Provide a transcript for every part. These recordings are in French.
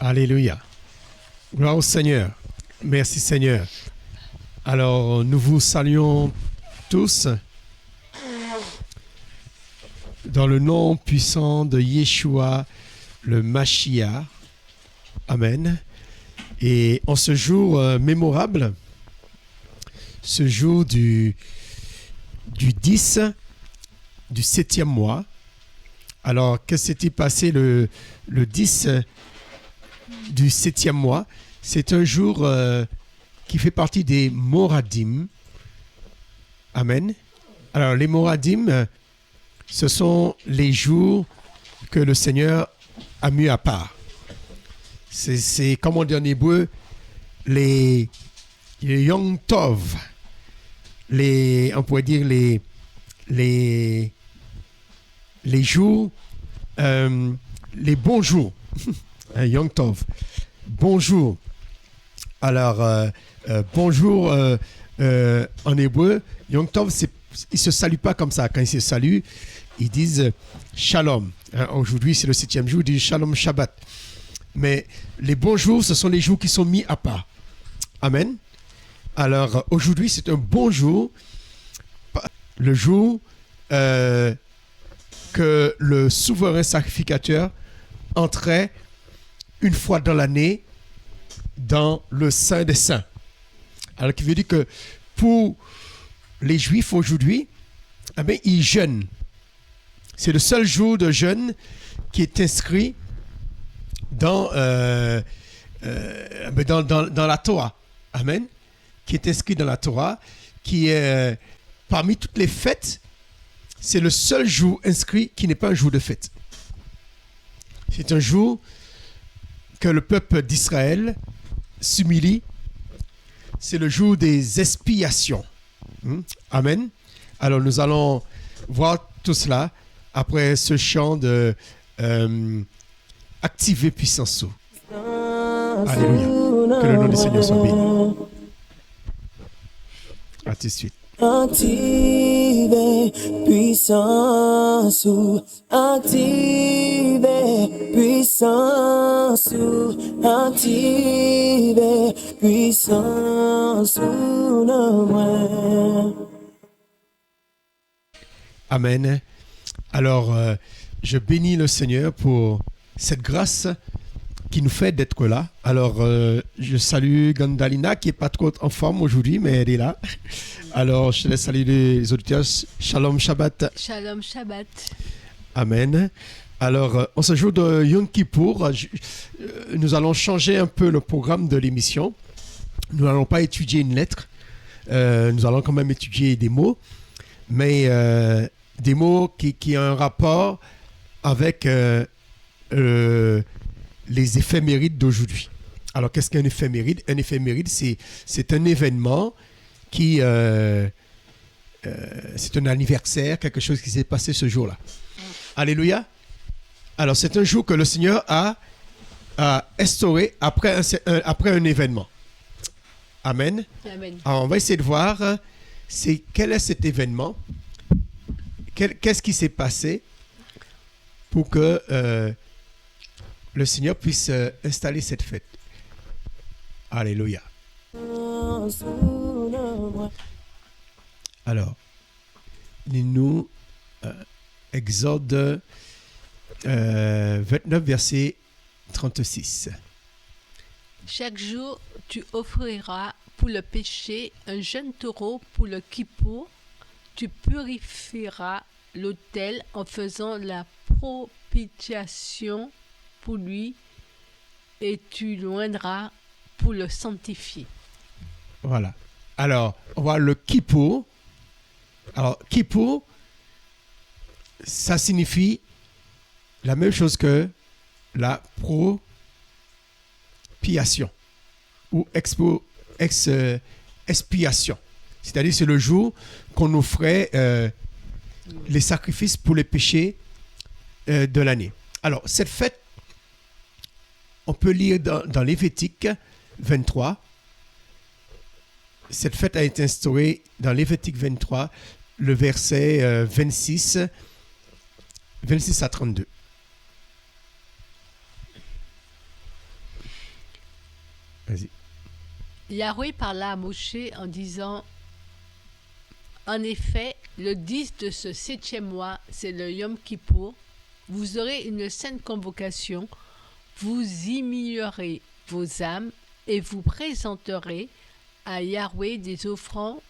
Alléluia. Gloire au Seigneur. Merci Seigneur. Alors, nous vous saluons tous dans le nom puissant de Yeshua, le Mashiach. Amen. Et en ce jour mémorable, ce jour du 10 du 7e mois. Alors, qu'est-ce qui s'est passé le 10 du 7e mois? C'est un jour qui fait partie des Moradim. Amen. Alors, les Moradim, ce sont les jours que le Seigneur a mis à part. C'est comme on dit en hébreu, les Yom Tov, on pourrait dire les jours, les bons jours. Yom Tov, bonjour. Alors, bonjour en hébreu, Yom Tov, ils ne se saluent pas comme ça. Quand ils se saluent, ils disent Shalom. Aujourd'hui, c'est le 7e jour, ils disent Shalom Shabbat. Mais les bons jours, ce sont les jours qui sont mis à part. Amen. Alors, aujourd'hui, c'est un bon jour, le jour que le souverain sacrificateur entrait une fois dans l'année dans le Saint des Saints. Alors, qui veut dire que pour les Juifs aujourd'hui, eh bien, ils jeûnent. C'est le seul jour de jeûne qui est inscrit dans la Torah. Amen. Qui est inscrit dans la Torah, qui est parmi toutes les fêtes, c'est le seul jour inscrit qui n'est pas un jour de fête. C'est un jour que le peuple d'Israël s'humilie. C'est le jour des expiations. Amen. Alors nous allons voir tout cela après ce chant de Activer puissance. Alléluia. Que le nom du Seigneur soit béni. À tout de suite. Activer puissance, activer puissance, activer puissance, Amen. Alors, je bénis le Seigneur pour cette grâce qui nous fait d'être là. Alors, je salue Gandalina qui n'est pas trop en forme aujourd'hui, mais elle est là. Alors, je te laisse saluer les auditeurs. Shalom Shabbat. Shalom Shabbat. Amen. Alors, en ce jour de Yom Kippour, nous allons changer un peu le programme de l'émission. Nous n'allons pas étudier une lettre. Nous allons quand même étudier des mots, mais des mots qui ont un rapport avec les éphémérides d'aujourd'hui. Alors, qu'est-ce qu'un éphéméride? Un éphéméride, c'est un événement qui... c'est un anniversaire, quelque chose qui s'est passé ce jour-là. Alléluia. Alors, c'est un jour que le Seigneur a instauré après un événement. Amen. Amen. Alors, on va essayer de voir quel est cet événement, qu'est-ce qui s'est passé pour que le Seigneur puisse installer cette fête. Alléluia. Alors, lis-nous Exode 29, verset 36. Chaque jour, tu offriras pour le péché un jeune taureau pour le kippour. Tu purifieras l'autel en faisant la propitiation pour lui et tu l'oindras pour le sanctifier. Voilà. Alors, on voit le kippour. Alors, kippour, ça signifie la même chose que la propitiation ou expiation. C'est-à-dire, c'est le jour qu'on offrait les sacrifices pour les péchés de l'année. Alors, cette fête, on peut lire dans Lévitique 23. Cette fête a été instaurée dans Lévitique 23, le verset 26 à 32. Vas-y. Yahweh parla à Moshe en disant: En effet, le 10 de ce 7e mois, c'est le Yom Kippour. Vous aurez une sainte convocation. Vous immuerez vos âmes et vous présenterez à Yahweh des offrandes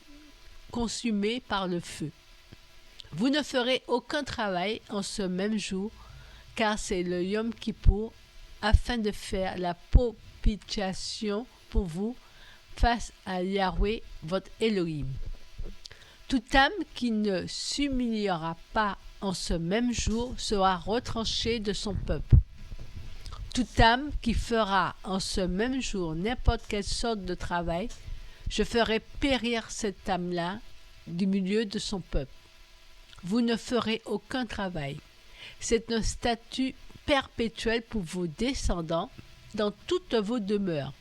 consumées par le feu. Vous ne ferez aucun travail en ce même jour, car c'est le Yom Kippour, afin de faire la propitiation pour vous face à Yahweh, votre Elohim. Toute âme qui ne s'humiliera pas en ce même jour sera retranchée de son peuple. Toute âme qui fera en ce même jour n'importe quelle sorte de travail, je ferai périr cette âme-là du milieu de son peuple. Vous ne ferez aucun travail. C'est un statut perpétuel pour vos descendants dans toutes vos demeures.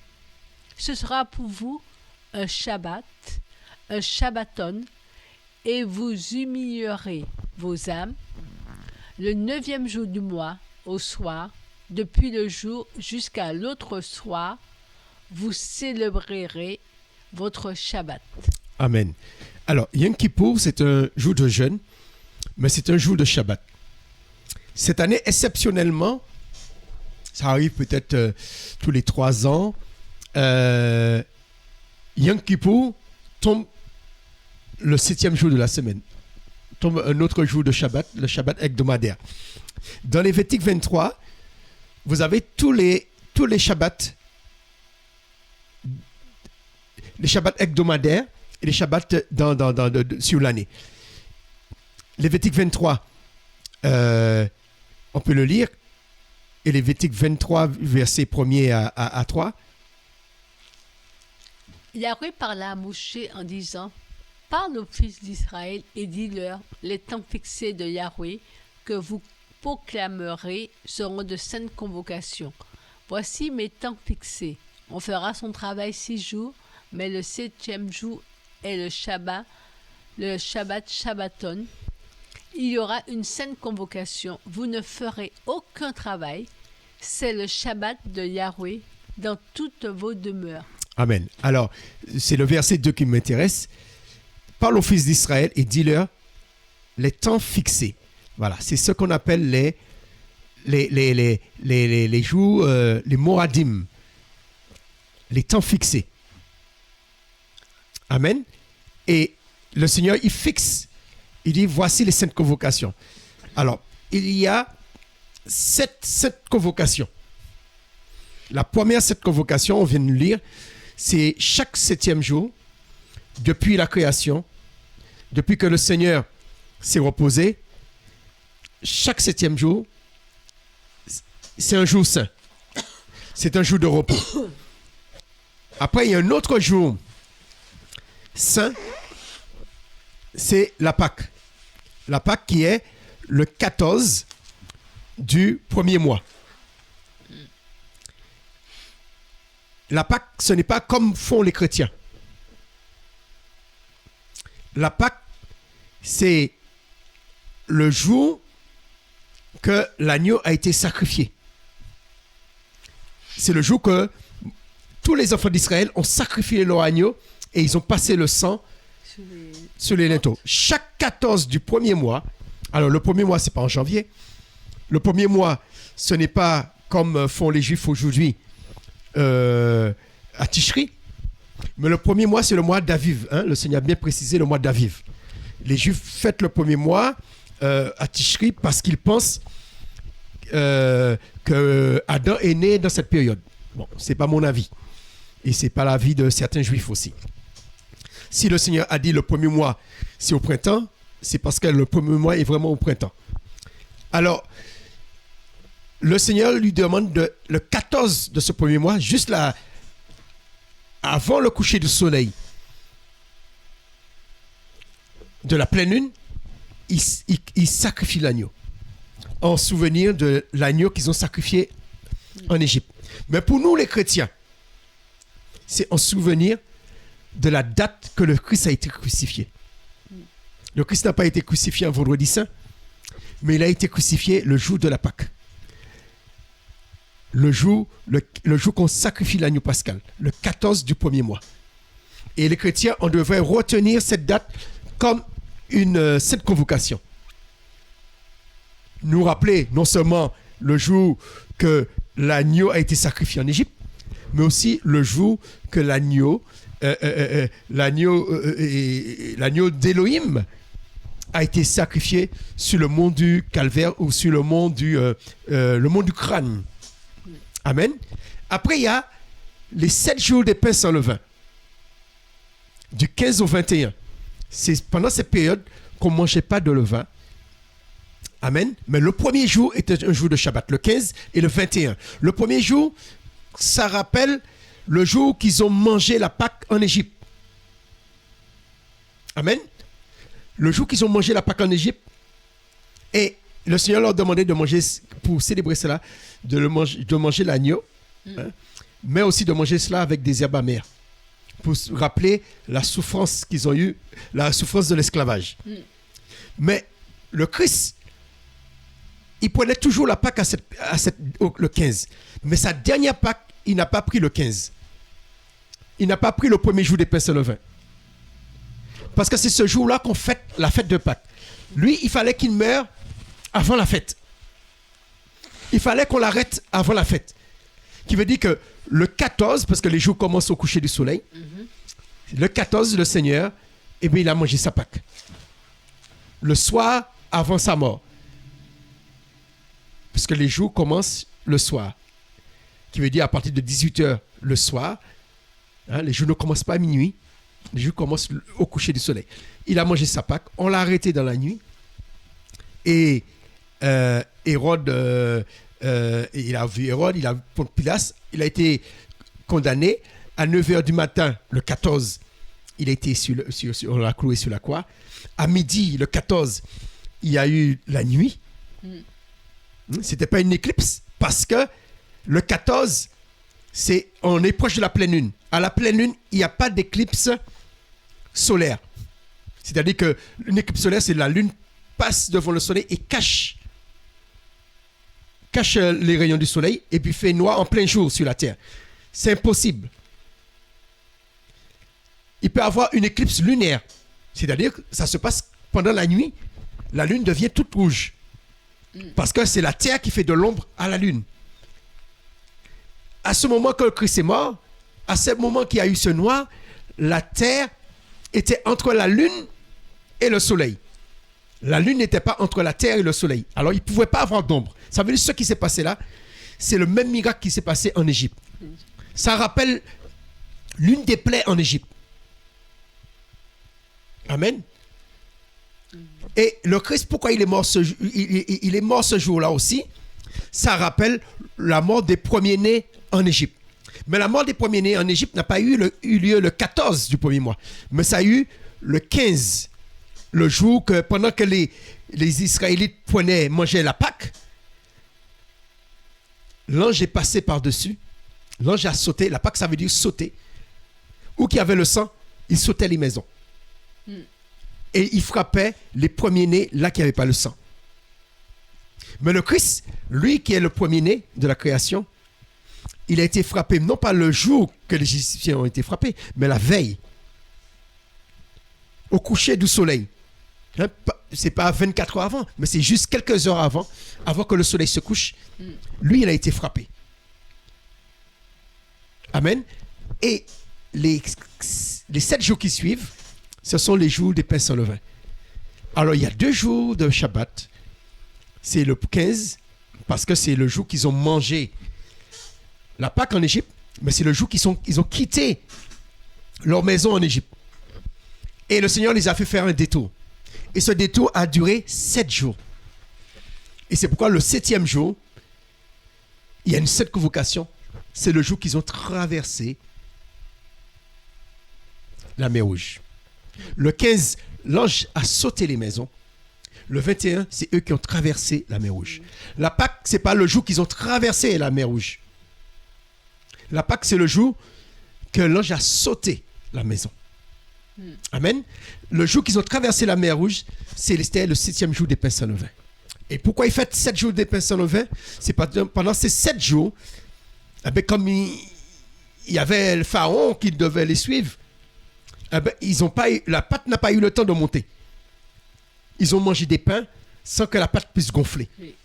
Ce sera pour vous un Shabbat, un Shabbaton, et vous humilierez vos âmes le 9e jour du mois, au soir, depuis le jour jusqu'à l'autre soir, vous célébrerez votre Shabbat. Amen. Alors, Yom Kippour, c'est un jour de jeûne, mais c'est un jour de Shabbat. Cette année, exceptionnellement, ça arrive peut-être tous les 3 ans, Yom Kippour tombe le 7e jour de la semaine. Tombe un autre jour de Shabbat, le Shabbat hebdomadaire. Dans Lévitique 23, vous avez tous les Shabbats, les Shabbats hebdomadaires et les Shabbats sur l'année. Lévitique 23, on peut le lire, et Lévitique 23, versets 1er à 3. Yahweh parla à Moshe en disant: Parle aux fils d'Israël et dis-leur: les temps fixés de Yahweh que vous proclamerez seront de saintes convocations. Voici mes temps fixés. On fera son travail 6 jours, mais le 7e jour est le Shabbat Shabbaton. Il y aura une sainte convocation. Vous ne ferez aucun travail. C'est le Shabbat de Yahweh dans toutes vos demeures. Amen. Alors, c'est le verset 2 qui m'intéresse. Parle aux fils d'Israël et dis-leur les temps fixés. Voilà, c'est ce qu'on appelle les jours, les moradim, les temps fixés. Amen. Et le Seigneur, il fixe, il dit, voici les saintes convocations. Alors, il y a 7 convocations. La première 7 convocations, on vient de lire, c'est chaque 7e jour, depuis la création, depuis que le Seigneur s'est reposé, chaque 7e jour, c'est un jour saint. C'est un jour de repos. Après, il y a un autre jour saint, c'est la Pâque. La Pâque qui est le 14 du premier mois. La Pâque, ce n'est pas comme font les chrétiens. La Pâque, c'est le jour que l'agneau a été sacrifié. C'est le jour que tous les enfants d'Israël ont sacrifié leur agneau et ils ont passé le sang sur les linteaux. Chaque 14 du premier mois, alors le premier mois, ce n'est pas en janvier. Le premier mois, ce n'est pas comme font les Juifs aujourd'hui à Tishri. Mais le premier mois, c'est le mois d'Aviv. Hein? Le Seigneur a bien précisé le mois d'Aviv. Les Juifs fêtent le premier mois à Tishri parce qu'ils pensent que Adam est né dans cette période. Bon, ce n'est pas mon avis. Et ce n'est pas l'avis de certains Juifs aussi. Si le Seigneur a dit le premier mois, c'est au printemps, c'est parce que le premier mois est vraiment au printemps. Alors, le Seigneur lui demande le 14 de ce premier mois, juste là, avant le coucher du soleil, de la pleine lune, il sacrifie l'agneau, en souvenir de l'agneau qu'ils ont sacrifié en Égypte. Mais pour nous, les chrétiens, c'est en souvenir de la date que le Christ a été crucifié. Le Christ n'a pas été crucifié un vendredi saint, mais il a été crucifié le jour de la Pâque. le jour qu'on sacrifie l'agneau pascal, le 14 du premier mois. Et les chrétiens, on devrait retenir cette date comme cette convocation. Nous rappeler non seulement le jour que l'agneau a été sacrifié en Égypte, mais aussi le jour que l'agneau d'Élohim a été sacrifié sur le mont du Calvaire ou sur le mont du crâne. Amen. Après, il y a les 7 jours des pains sans levain, du 15 au 21. C'est pendant cette période qu'on ne mangeait pas de levain. Amen. Mais le premier jour était un jour de Shabbat, le 15 et le 21. Le premier jour, ça rappelle le jour qu'ils ont mangé la Pâque en Égypte. Amen. Le jour qu'ils ont mangé la Pâque en Égypte, et le Seigneur leur demandait de manger, pour célébrer cela, de manger l'agneau, hein, mais aussi de manger cela avec des herbes amères, pour rappeler la souffrance qu'ils ont eue, la souffrance de l'esclavage. Mais le Christ, il prenait toujours la Pâque le 15. Mais sa dernière Pâque, il n'a pas pris le 15. Il n'a pas pris le premier jour des pains sans levain. Parce que c'est ce jour-là qu'on fête la fête de Pâques. Lui, il fallait qu'il meure avant la fête. Il fallait qu'on l'arrête avant la fête. Qui veut dire que le 14, parce que les jours commencent au coucher du soleil, le 14, le Seigneur, eh bien, il a mangé sa Pâque. Le soir avant sa mort. Puisque les jours commencent le soir. Qui veut dire à partir de 18h le soir. Hein, les jours ne commencent pas à minuit. Les jours commencent au coucher du soleil. Il a mangé sa Pâque. On l'a arrêté dans la nuit. Et Hérode, il a vu Hérode, il a vu Ponce Pilate. Il a été condamné à 9h du matin, le 14. Il a été on l'a cloué sur la croix. À midi, le 14, il y a eu la nuit. C'était pas une éclipse parce que le 14, on est proche de la pleine lune. À la pleine lune, il n'y a pas d'éclipse solaire. C'est-à-dire qu'une éclipse solaire, c'est la lune passe devant le soleil et cache les rayons du soleil et puis fait noir en plein jour sur la terre. C'est impossible. Il peut y avoir une éclipse lunaire. C'est-à-dire que ça se passe pendant la nuit. La lune devient toute rouge. Parce que c'est la terre qui fait de l'ombre à la lune. À ce moment que le Christ est mort, à ce moment qu'il y a eu ce noir, la terre était entre la lune et le soleil. La lune n'était pas entre la terre et le soleil. Alors, il ne pouvait pas avoir d'ombre. Ça veut dire que ce qui s'est passé là, c'est le même miracle qui s'est passé en Égypte. Ça rappelle l'une des plaies en Égypte. Amen. Et le Christ, pourquoi il est mort il est mort ce jour-là aussi? Ça rappelle la mort des premiers-nés en Égypte. Mais la mort des premiers-nés en Égypte n'a pas eu lieu le 14 du premier mois. Mais ça a eu le 15. Le jour que, pendant que les Israélites mangeaient la Pâque, l'ange est passé par-dessus. L'ange a sauté. La Pâque, ça veut dire sauter. Où qu'il y avait le sang, il sautait les maisons. Et il frappait les premiers-nés là qu'il n'y avait pas le sang. Mais le Christ, lui qui est le premier-né de la création, il a été frappé non pas le jour que les Égyptiens ont été frappés, mais la veille. Au coucher du soleil. Hein, c'est pas 24 heures avant, mais c'est juste quelques heures avant que le soleil se couche. Lui, il a été frappé. Amen. Et les 7 jours qui suivent, ce sont les jours des pains sans levain. Alors, il y a 2 jours de Shabbat. C'est le 15, parce que c'est le jour qu'ils ont mangé la Pâque en Égypte, mais c'est le jour qu'ils ont quitté leur maison en Égypte. Et le Seigneur les a fait faire un détour. Et ce détour a duré 7 jours. Et c'est pourquoi le 7e jour, il y a une 7 convocation. C'est le jour qu'ils ont traversé la mer Rouge. Le 15, l'ange a sauté les maisons. Le 21, c'est eux qui ont traversé la mer Rouge. La Pâque, ce n'est pas le jour qu'ils ont traversé la mer Rouge. La Pâque, c'est le jour que l'ange a sauté la maison. Amen. Le jour qu'ils ont traversé la mer Rouge, c'était le 7e jour des pains sans levain. Et pourquoi ils fêtent 7 jours des pains sans levain? C'est pendant ces 7 jours eh ben, comme il y avait le pharaon qui devait les suivre, eh ben, la pâte n'a pas eu le temps de monter. Ils ont mangé des pains sans que la pâte puisse gonfler. Oui.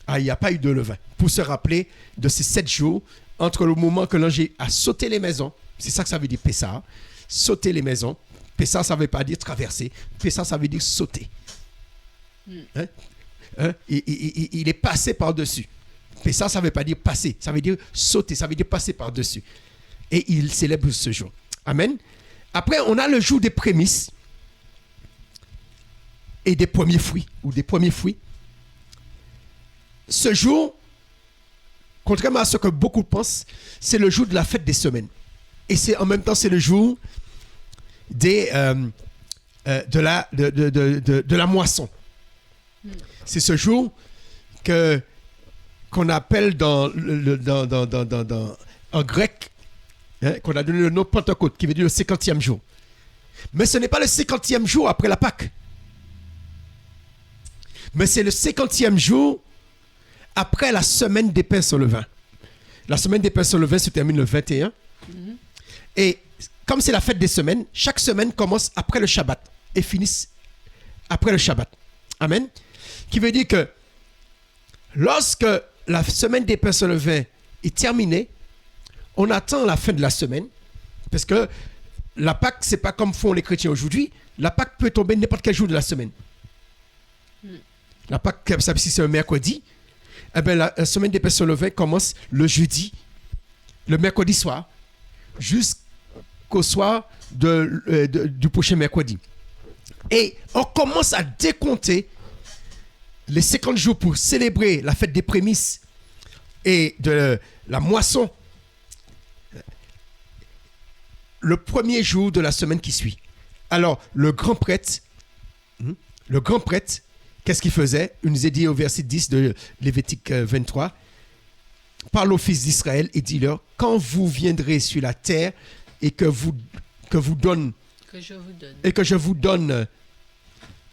Ah, il n'y a pas eu de levain. Pour se rappeler de ces 7 jours, entre le moment que l'ange a sauté les maisons, c'est ça que ça veut dire Pessah, sauter les maisons. Pessah, ça ne veut pas dire traverser. Pessah, ça veut dire sauter. Hein? Il est passé par-dessus. Pessah, ça ne veut pas dire passer, ça veut dire sauter, ça veut dire passer par-dessus. Et il célèbre ce jour. Amen. Après, on a le jour des prémices et des premiers fruits, ou des premiers fruits. Ce jour, contrairement à ce que beaucoup pensent, c'est le jour de la fête des semaines. Et en même temps, c'est le jour de la moisson. C'est ce jour qu'on appelle en grec, qu'on a donné le nom Pentecôte, qui veut dire le 50e jour. Mais ce n'est pas le 50e jour après la Pâque. Mais c'est le 50e jour après la semaine des pains sans levain. La semaine des pains sans levain se termine le 21. Et comme c'est la fête des semaines, chaque semaine commence après le Shabbat et finit après le Shabbat. Amen. Qui veut dire que lorsque la semaine des pains sans levain est terminée, on attend la fin de la semaine, parce que la Pâque, c'est pas comme font les chrétiens aujourd'hui. La Pâque peut tomber n'importe quel jour de la semaine. La Pâque, si c'est un mercredi, eh bien, la semaine des pains sans levain commence le jeudi, le mercredi soir, jusqu'au soir du prochain mercredi. Et on commence à décompter les 50 jours pour célébrer la fête des prémices et de la moisson, le premier jour de la semaine qui suit. Alors, le grand prêtre, qu'est-ce qu'il faisait? Il nous est dit au verset 10 de Lévitique 23, parle aux fils d'Israël et dis-leur, quand vous viendrez sur la terre et que je vous donne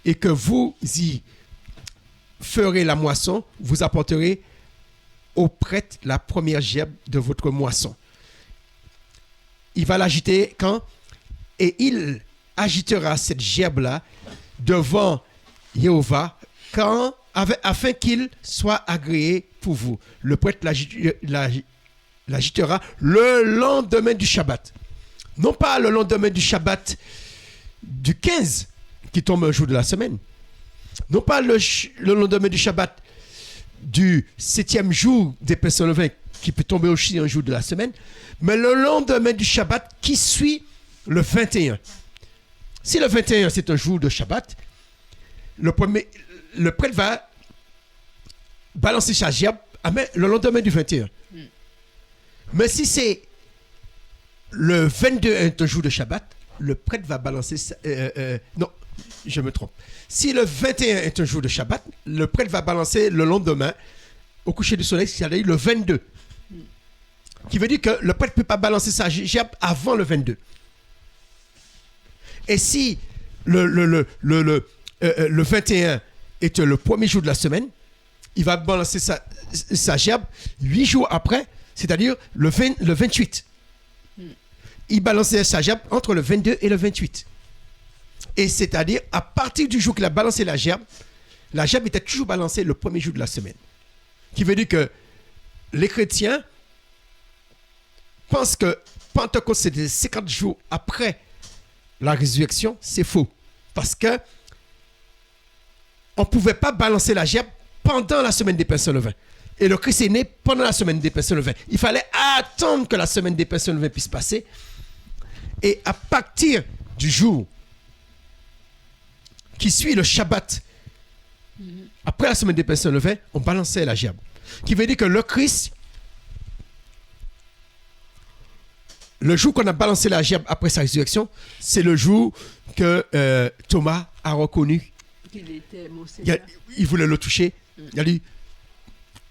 et que vous y ferez la moisson, vous apporterez au prêtre la première gerbe de votre moisson. Il va l'agiter quand? Et il agitera cette gerbe-là devant Jéhovah afin qu'il soit agréé pour vous. Le prêtre l'agitera le lendemain du Shabbat. Non pas le lendemain du Shabbat du 15, qui tombe un jour de la semaine. Non pas le lendemain du Shabbat du 7e jour des pains sans levain, qui peut tomber aussi un jour de la semaine, mais le lendemain du Shabbat qui suit le 21. Si le 21 c'est un jour de Shabbat, le prêtre va balancer sa gerbe le lendemain du 21. Mais si c'est le 22 est un jour de Shabbat, le prêtre va balancer non, je me trompe. Si le 21 est un jour de Shabbat, le prêtre va balancer le lendemain au coucher du soleil, c'est-à-dire le 22. Qui veut dire que le prêtre ne peut pas balancer sa gerbe avant le 22. Et si le 21 est le premier jour de la semaine, il va balancer sa gerbe 8 jours après, c'est-à-dire le 28. Il balançait sa gerbe entre le 22 et le 28. Et c'est-à-dire, à partir du jour qu'il a balancé la gerbe était toujours balancée le premier jour de la semaine. Qui veut dire que les chrétiens pensent que Pentecôte, c'était 50 jours après la résurrection. C'est faux. Parce que on ne pouvait pas balancer la gerbe pendant la semaine des pains sans levain. Et le Christ est né pendant la semaine des pains sans levain. Il fallait attendre que la semaine des pains sans levain puisse passer. Et à partir du jour qui suit le Shabbat, après la semaine des pains sans levain, on balançait la gerbe. Qui veut dire que le Christ, le jour qu'on a balancé la gerbe après sa résurrection, c'est le jour que Thomas a reconnu qu'il était mon Seigneur. Il voulait le toucher. Il a dit,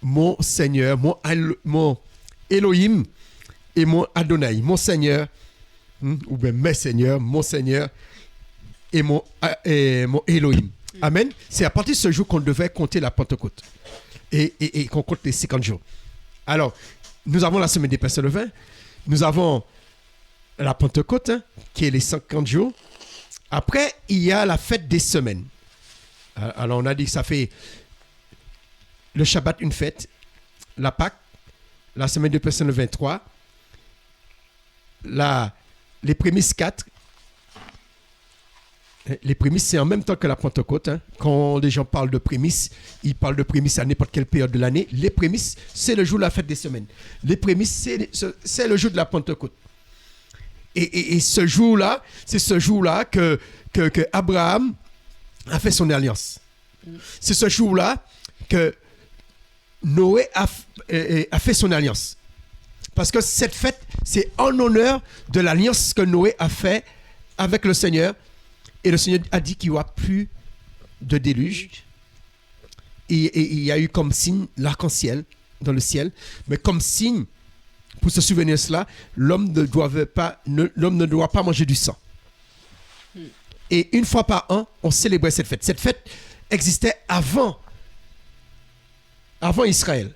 mon Seigneur, mon Elohim et mon Adonai, mon Seigneur, ou bien mes Seigneurs, mon Seigneur et mon Elohim. Amen. C'est à partir de ce jour qu'on devait compter la Pentecôte et qu'on compte les 50 jours. Alors, nous avons la semaine des pains sans levain, nous avons la Pentecôte, hein, qui est les 50 jours. Après, il y a la fête des semaines. Alors, on a dit que ça fait le Shabbat, une fête, la Pâque, la semaine des pains sans levain, 3, les prémices, 4. Les prémices, c'est en même temps que la Pentecôte. Hein. Quand les gens parlent de prémices, ils parlent de prémices à n'importe quelle période de l'année. Les prémices, c'est le jour de la fête des semaines. Les prémices, c'est le jour de la Pentecôte. Et ce jour-là, c'est ce jour-là que Abraham a fait son alliance. C'est ce jour-là que Noé a fait son alliance. Parce que cette fête, c'est en honneur de l'alliance que Noé a fait avec le Seigneur. Et le Seigneur a dit qu'il n'y aura plus de déluge. Et il y a eu comme signe l'arc-en-ciel dans le ciel. Mais comme signe, pour se souvenir de cela, l'homme ne doit pas manger du sang. Et une fois par an, on célébrait cette fête. Cette fête existait avant Israël.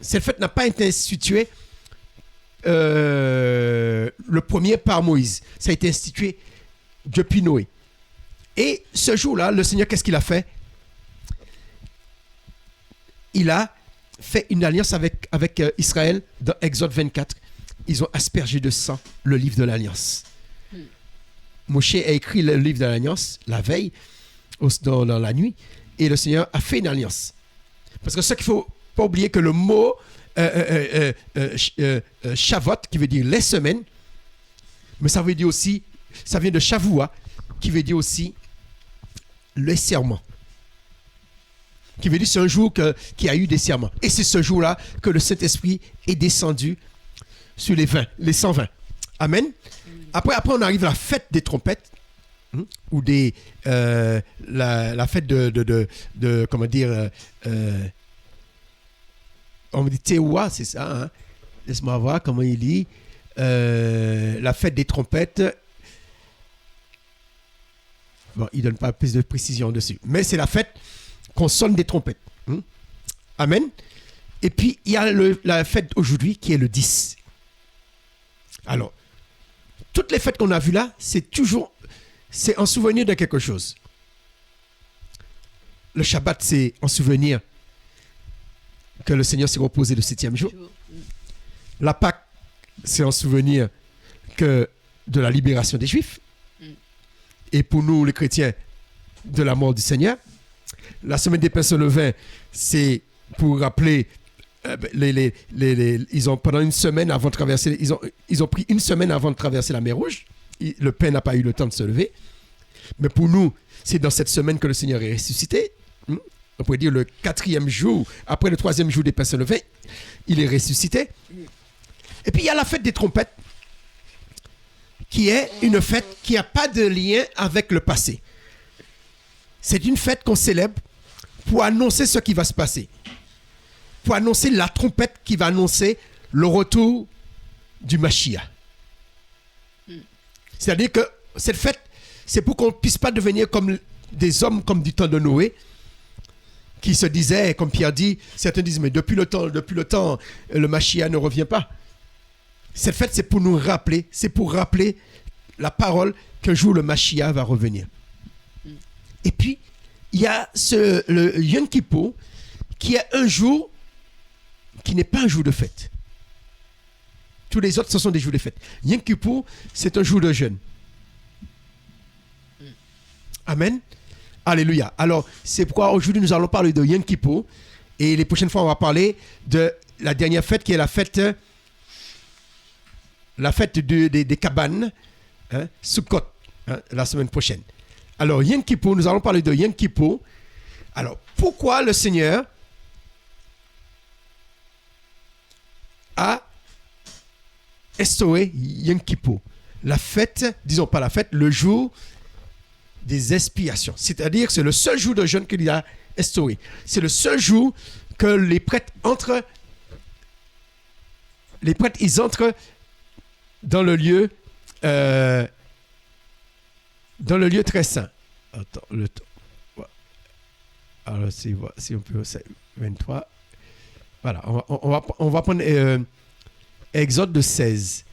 Cette fête n'a pas été instituée le premier par Moïse. Ça a été institué depuis Noé. Et ce jour-là, le Seigneur, qu'est-ce qu'il a fait? Il a fait une alliance avec Israël dans Exode 24. Ils ont aspergé de sang le livre de l'alliance. Moshe a écrit le livre de l'alliance la veille, dans la nuit, et le Seigneur a fait une alliance. Parce que ce qu'il ne faut pas oublier, que le mot Shavuot, qui veut dire les semaines, mais ça veut dire aussi, ça vient de Shavua, qui veut dire aussi le serment. Qui veut dire c'est un jour qui a eu des serments. Et c'est ce jour-là que le Saint-Esprit est descendu sur les 120. Amen. Après, on arrive à la fête des trompettes, ou la fête de comment dire, on me dit Théoua, c'est ça. Hein? Laisse-moi voir comment il dit. La fête des trompettes. Bon, il ne donne pas plus de précision dessus. Mais c'est la fête qu'on sonne des trompettes. Amen. Et puis, il y a la fête aujourd'hui qui est le 10. Alors, toutes les fêtes qu'on a vues là, c'est en souvenir de quelque chose. Le Shabbat, c'est en souvenir que le Seigneur s'est reposé le 7e jour. La Pâque, c'est en souvenir de la libération des Juifs. Et pour nous, les chrétiens, de la mort du Seigneur. La semaine des pains sans levain, c'est pour rappeler, ils ont pendant une semaine avant de traverser, ils ont pris une semaine avant de traverser la mer Rouge. Le pain n'a pas eu le temps de se lever. Mais pour nous, c'est dans cette semaine que le Seigneur est ressuscité. On pourrait dire le 4e jour, après le 3e jour des pains sans levain, il est ressuscité. Et puis il y a la fête des trompettes, qui est une fête qui n'a pas de lien avec le passé. C'est une fête qu'on célèbre pour annoncer ce qui va se passer. Pour annoncer la trompette qui va annoncer le retour du Mashiach. C'est-à-dire que cette fête, c'est pour qu'on ne puisse pas devenir comme des hommes comme du temps de Noé, qui se disaient, comme Pierre dit, certains disent, mais depuis le temps, le Mashiach ne revient pas. Cette fête, c'est pour nous rappeler, c'est pour rappeler la parole qu'un jour le Mashiach va revenir. Et puis, il y a le Yom Kippour, qui est un jour qui n'est pas un jour de fête. Tous les autres, ce sont des jours de fête. Yom Kippour, c'est un jour de jeûne. Amen. Alléluia. Alors, c'est pourquoi aujourd'hui, nous allons parler de Yom Kippour. Et les prochaines fois, on va parler de la dernière fête, qui est la fête des cabanes, hein, Sukkot, hein, la semaine prochaine. Alors, Yom Kippour, nous allons parler de Yom Kippour. Alors, pourquoi le Seigneur a instauré Yom Kippour? La fête, disons pas la fête, le jour des expiations. C'est-à-dire que c'est le seul jour de jeûne qu'il a instauré. C'est le seul jour que les prêtres entrent. Les prêtres, ils entrent dans le lieu très saint. Attends, le temps. Alors, si on peut, 23. Voilà, on va prendre Exode 16.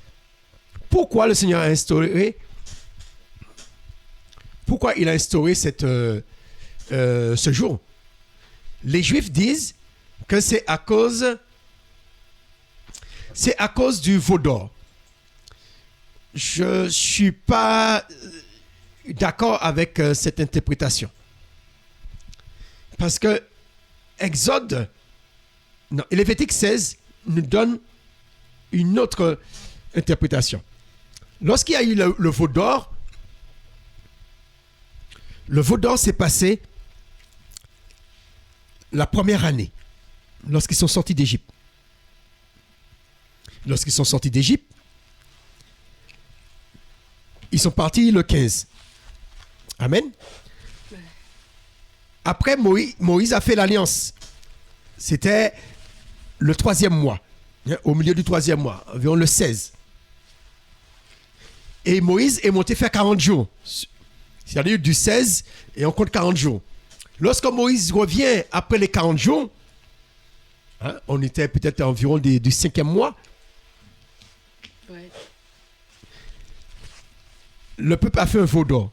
Pourquoi le Seigneur a instauré Pourquoi il a instauré ce jour? Les Juifs disent que c'est à cause du veau d'or. Je ne suis pas d'accord avec cette interprétation. Parce que Lévitique 16 nous donne une autre interprétation. Lorsqu'il y a eu le veau d'or s'est passé la première année, lorsqu'ils sont sortis d'Égypte. Lorsqu'ils sont sortis d'Égypte, ils sont partis le 15. Amen. Après, Moïse a fait l'alliance. C'était le 3e mois, au milieu du 3e mois, environ le 16. Et Moïse est monté faire 40 jours. C'est-à-dire du 16 et on compte 40 jours. Lorsque Moïse revient après les 40 jours, on était peut-être environ du 5e mois. Ouais. Le peuple a fait un veau d'or.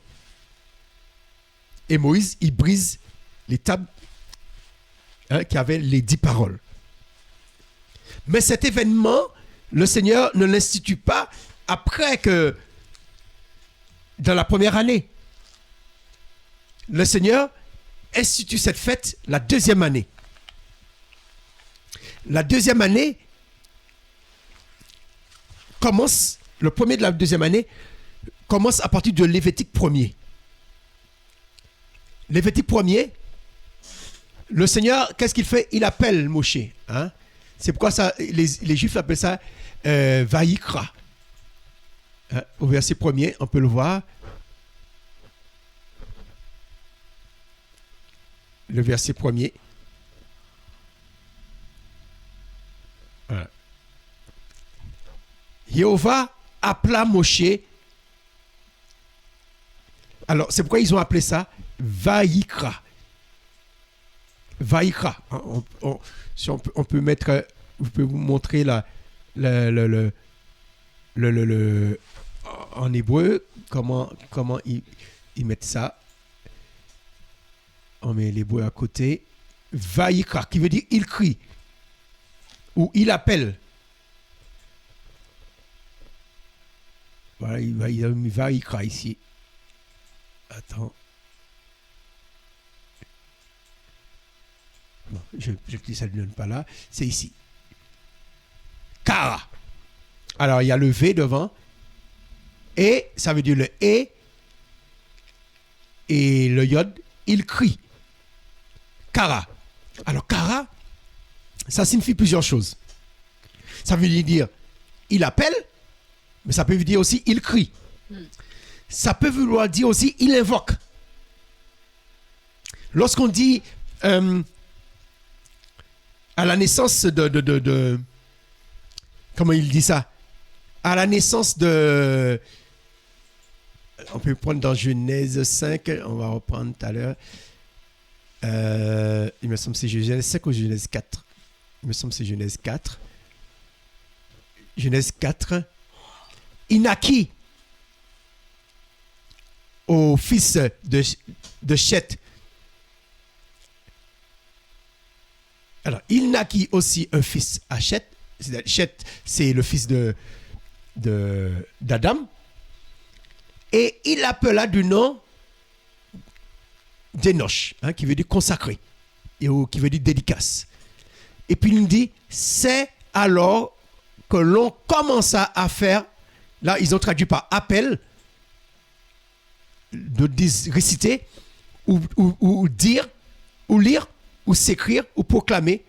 Et Moïse, il brise les tables qui avaient les 10 paroles. Mais cet événement, le Seigneur ne l'institue pas après que dans la première année. Le Seigneur institue cette fête la 2e année. La 2e année commence, le premier de la 2e année commence à partir de Lévitique 1er. Lévitique 1er, le Seigneur, qu'est-ce qu'il fait? Il appelle Moshe. C'est pourquoi les Juifs appellent ça Vaïkra. Au verset 1er, on peut le voir. Le verset 1er. Voilà. Jéhovah appela Moshe. Alors, c'est pourquoi ils ont appelé ça Vaïkra. Vaïkra. Si on peut mettre, je peux vous montrer en hébreu comment ils mettent ça. On met l'hébreu à côté. Vaïkra, qui veut dire il crie ou il appelle. Voilà, il a mis Vaïkra ici. Attends. Bon, ça ne donne pas là. C'est ici. Kara. Alors, il y a le V devant. Et, ça veut dire le E. Et le Yod, il crie. Kara. Alors, Kara, ça signifie plusieurs choses. Ça veut dire, il appelle, mais ça peut dire aussi, il crie. Ça peut vouloir dire aussi, il invoque. Lorsqu'on dit, à la naissance de comment il dit ça? À la naissance de... On peut prendre dans Genèse 5, on va reprendre tout à l'heure. Il me semble que c'est Genèse 5 ou Genèse 4. Il me semble que c'est Genèse 4. Genèse 4. Il naquit au fils de Chet. Alors, il naquit aussi un fils à Chet. Chet, c'est le fils d'Adam. Et il l'appela du nom d'Enoch, qui veut dire consacré, ou qui veut dire dédicace. Et puis il nous dit, c'est alors que l'on commença à faire, là ils ont traduit par appel, de réciter, ou dire, ou lire, ou s'écrire, ou proclamer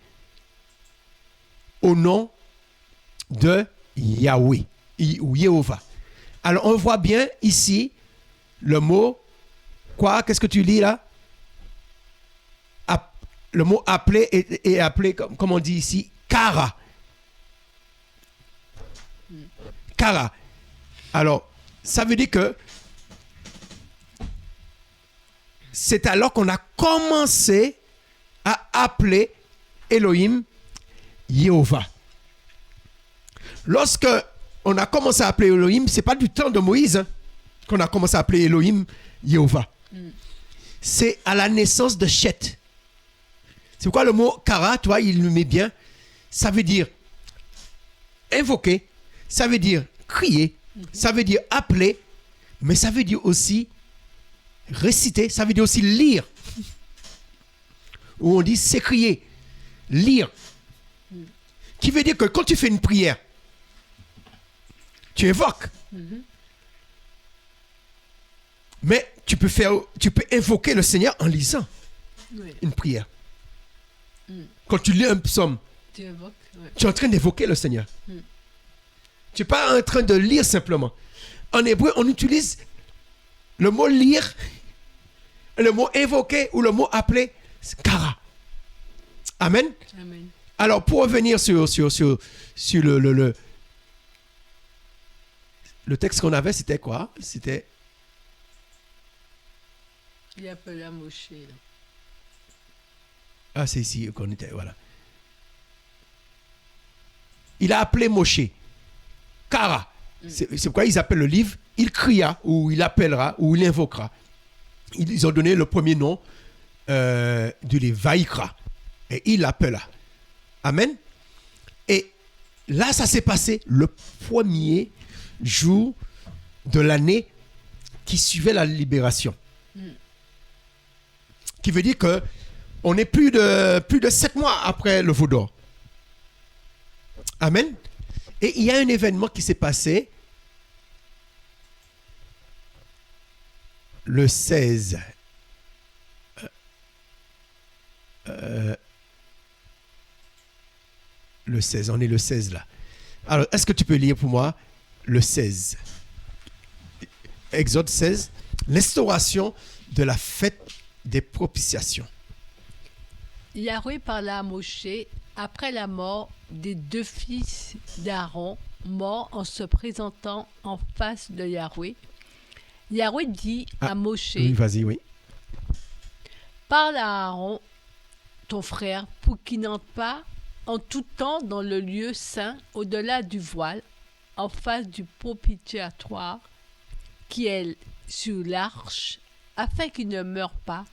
au nom de Yahweh, ou Jéhovah. Alors on voit bien ici le mot, quoi, qu'est-ce que tu lis là? Le mot appeler est appelé, comme on dit ici, Kara. Kara. Alors, ça veut dire que c'est alors qu'on a commencé à appeler Elohim, Jéhovah. Lorsque on a commencé à appeler Elohim, c'est pas du temps de Moïse qu'on a commencé à appeler Elohim Jéhovah. C'est à la naissance de Chet. C'est pourquoi le mot kara, toi, il le met bien. Ça veut dire invoquer, ça veut dire crier, ça veut dire appeler, mais ça veut dire aussi réciter, ça veut dire aussi lire. Où on dit s'écrier, lire. Qui veut dire que quand tu fais une prière, tu évoques. Mais tu peux invoquer le Seigneur en lisant une prière. Quand tu lis un psaume, Tu évoques, ouais. tu es en train d'évoquer le Seigneur. Tu n'es pas en train de lire simplement. En hébreu, on utilise le mot lire, le mot évoquer ou le mot appeler, c'est kara. Amen. Amen. Alors, pour revenir sur le texte qu'on avait, c'était quoi? C'était... Il appelle à Moshe. Là. Ah, c'est ici qu'on était, voilà. Il a appelé Moshe. Kara. C'est pourquoi ils appellent le livre. Il cria, ou il appellera, ou il invoquera. Ils ont donné le premier nom du livre, Vaïkra. Et il l'appela. Amen. Et là, ça s'est passé le premier jour de l'année qui suivait la libération. Qui veut dire que on est plus de 7 mois après le veau d'or. Amen. Et il y a un événement qui s'est passé le 16. Le 16, on est le 16 là. Alors, est-ce que tu peux lire pour moi le 16? Exode 16, l'instauration de la fête des propitiations. Yahweh parla à Moshe après la mort des 2 fils d'Aaron, morts en se présentant en face de Yahweh. Yahweh dit à Moshe, Oui, vas-y, oui. parle à Aaron, ton frère, pour qu'il n'entre pas en tout temps dans le lieu saint au-delà du voile, en face du propitiatoire qui est sur l'arche, afin qu'il ne meure pas,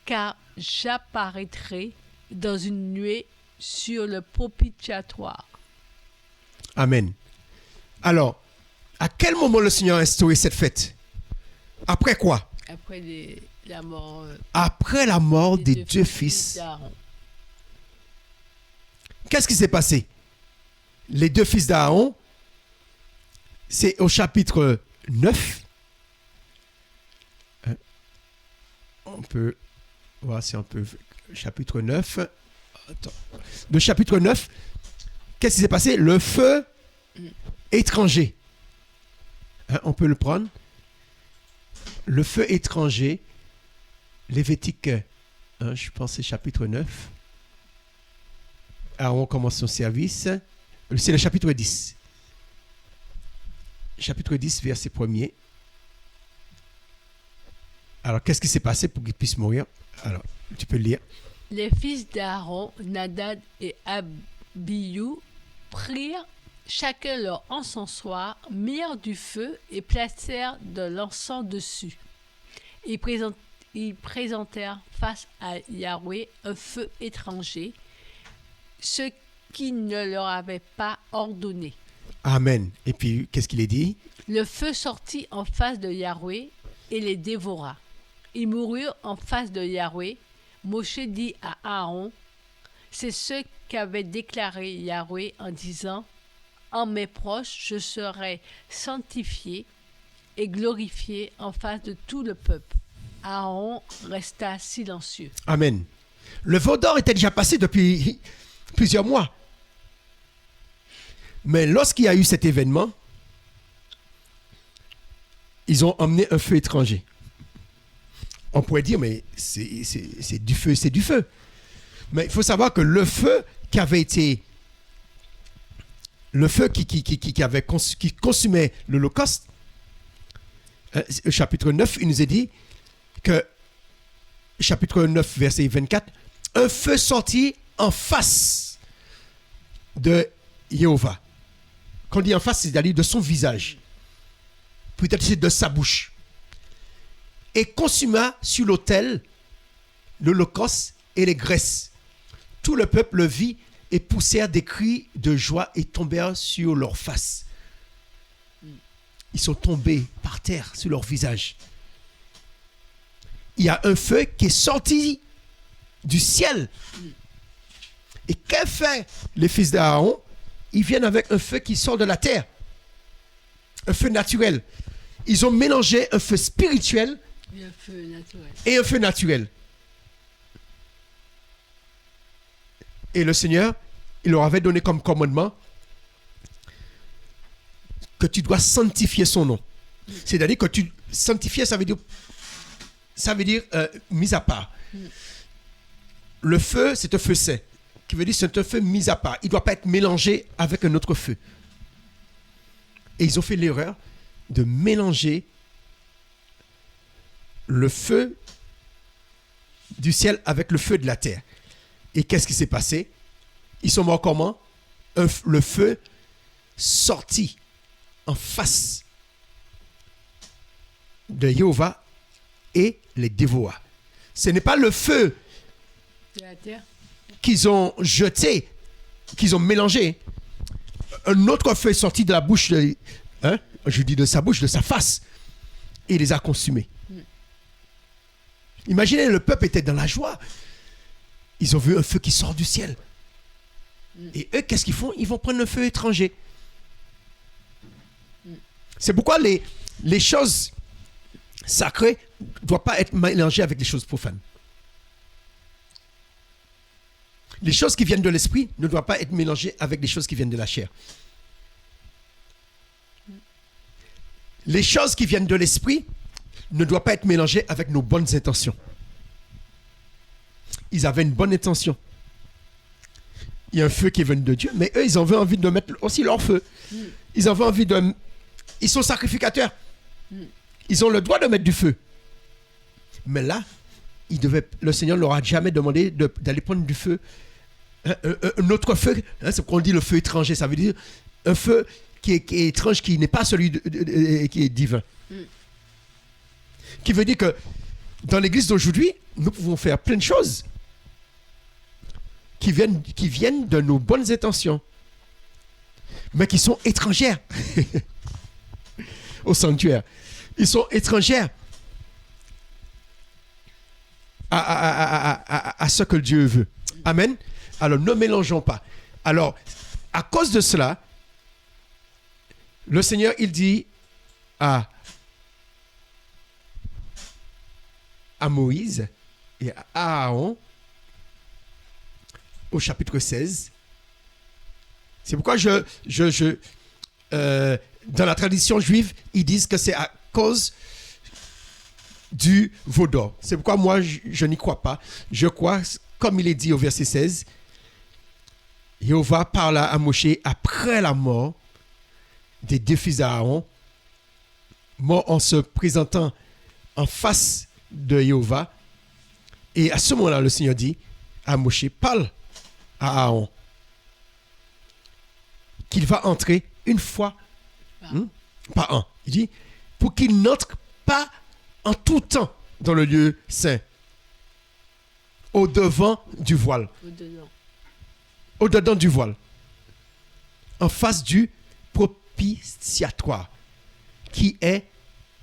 car j'apparaîtrai dans une nuée sur le propitiatoire. Amen. Alors, à quel moment le Seigneur a instauré cette fête? Après quoi? Après la mort Après la mort des 2 fils. d'Aaron. Qu'est-ce qui s'est passé? Les 2 fils d'Aaron, c'est au chapitre 9. On peut voir si on peut... Chapitre 9. Attends. Le chapitre 9, qu'est-ce qui s'est passé? Le feu étranger. On peut le prendre. Le feu étranger. Lévitique, je pense que c'est chapitre 9. Alors on commence son service. C'est le chapitre 10. Chapitre 10, verset 1er. Alors, qu'est-ce qui s'est passé pour qu'il puisse mourir? Alors, tu peux le lire. Les fils d'Aaron, Nadab et Abihu, prirent chacun leur encensoir, mirent du feu et placèrent de l'encens dessus. Ils présentèrent face à Yahweh un feu étranger, ce qu'il ne leur avait pas ordonné. Amen. Et puis, qu'est-ce qu'il est dit? Le feu sortit en face de Yahweh et les dévora. Ils moururent en face de Yahweh. Moshe dit à Aaron, c'est ce qu'avait déclaré Yahweh en disant, en mes proches, je serai sanctifié et glorifié en face de tout le peuple. Aaron resta silencieux. Amen. Le veau d'or était déjà passé depuis plusieurs mois. Mais lorsqu'il y a eu cet événement, ils ont emmené un feu étranger. On pourrait dire, mais c'est du feu, c'est du feu. Mais il faut savoir que le feu qui avait été... Le feu qui consumait l'Holocauste, chapitre 9, il nous est dit que, chapitre 9, verset 24, un feu sortit en face de Jéhovah. Quand on dit en face, c'est-à-dire de son visage. Peut-être c'est de sa bouche. Et consuma sur l'autel l'holocauste et les graisses. Tout le peuple le vit et poussèrent des cris de joie et tombèrent sur leur face. Ils sont tombés par terre sur leur visage. Il y a un feu qui est sorti du ciel. Et qu'ont fait les fils d'Aaron? Ils viennent avec un feu qui sort de la terre. Un feu naturel. Ils ont mélangé un feu spirituel Et un feu naturel. et un feu naturel. Et le Seigneur, il leur avait donné comme commandement que tu dois sanctifier son nom. C'est-à-dire que tu sanctifier, ça veut dire mis à part. Le feu, c'est un feu saint, qui veut dire c'est un feu mis à part. Il ne doit pas être mélangé avec un autre feu. Et ils ont fait l'erreur de mélanger le feu du ciel avec le feu de la terre. Et qu'est-ce qui s'est passé? Ils sont morts comment? Le feu sorti en face de Jéhovah et les dévora. Ce n'est pas le feu De la terre. qu'ils ont jeté, qu'ils ont mélangé. Un autre feu est sorti de la bouche, je dis de sa bouche, de sa face, et il les a consumés. Imaginez, le peuple était dans la joie. Ils ont vu un feu qui sort du ciel. Et eux, qu'est-ce qu'ils font? Ils vont prendre un feu étranger. C'est pourquoi les choses sacrées ne doivent pas être mélangées avec les choses profanes. Les choses qui viennent de l'esprit ne doivent pas être mélangées avec les choses qui viennent de la chair. Les choses qui viennent de l'esprit ne doivent pas être mélangées avec nos bonnes intentions. Ils avaient une bonne intention. Il y a un feu qui est venu de Dieu, mais eux, ils avaient envie de mettre aussi leur feu. Ils avaient envie de... Ils sont sacrificateurs. Ils ont le droit de mettre du feu. Mais là, le Seigneur ne leur a jamais demandé d'aller prendre du feu. Un autre feu, c'est qu'on dit le feu étranger, ça veut dire un feu qui est étrange, qui n'est pas celui qui est divin. Qui veut dire que dans l'église d'aujourd'hui, nous pouvons faire plein de choses qui viennent de nos bonnes intentions, mais qui sont étrangères au sanctuaire. Ils sont étrangères à ce que Dieu veut. Amen. Alors, ne mélangeons pas. Alors, à cause de cela, le Seigneur, il dit à Moïse et à Aaron, au chapitre 16. C'est pourquoi dans la tradition juive, ils disent que c'est à cause du veau d'or. C'est pourquoi moi, je n'y crois pas. Je crois, comme il est dit au verset 16, Jéhovah parla à Moshe après la mort des deux fils d'Aaron, mort en se présentant en face de Jéhovah. Et à ce moment-là, le Seigneur dit à Moshe, parle à Aaron qu'il va entrer une fois par an. Il dit, pour qu'il n'entre pas en tout temps dans le lieu saint, au-devant du voile. Au-dedans du voile. En face du propitiatoire qui est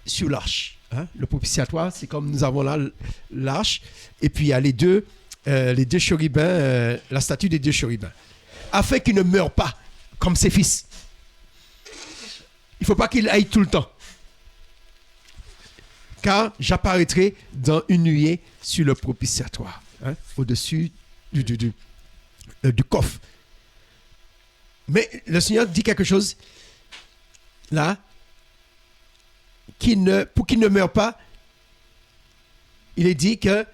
sur l'arche. Le propitiatoire, c'est comme nous avons là l'arche, et puis il y a les deux chérubins, la statue des deux chérubins, afin qu'il ne meure pas comme ses fils. Il ne faut pas qu'il aille tout le temps, car j'apparaîtrai dans une nuée sur le propitiatoire, au-dessus du coffre. Mais le Seigneur dit quelque chose là, pour qu'il ne meure pas, il est dit que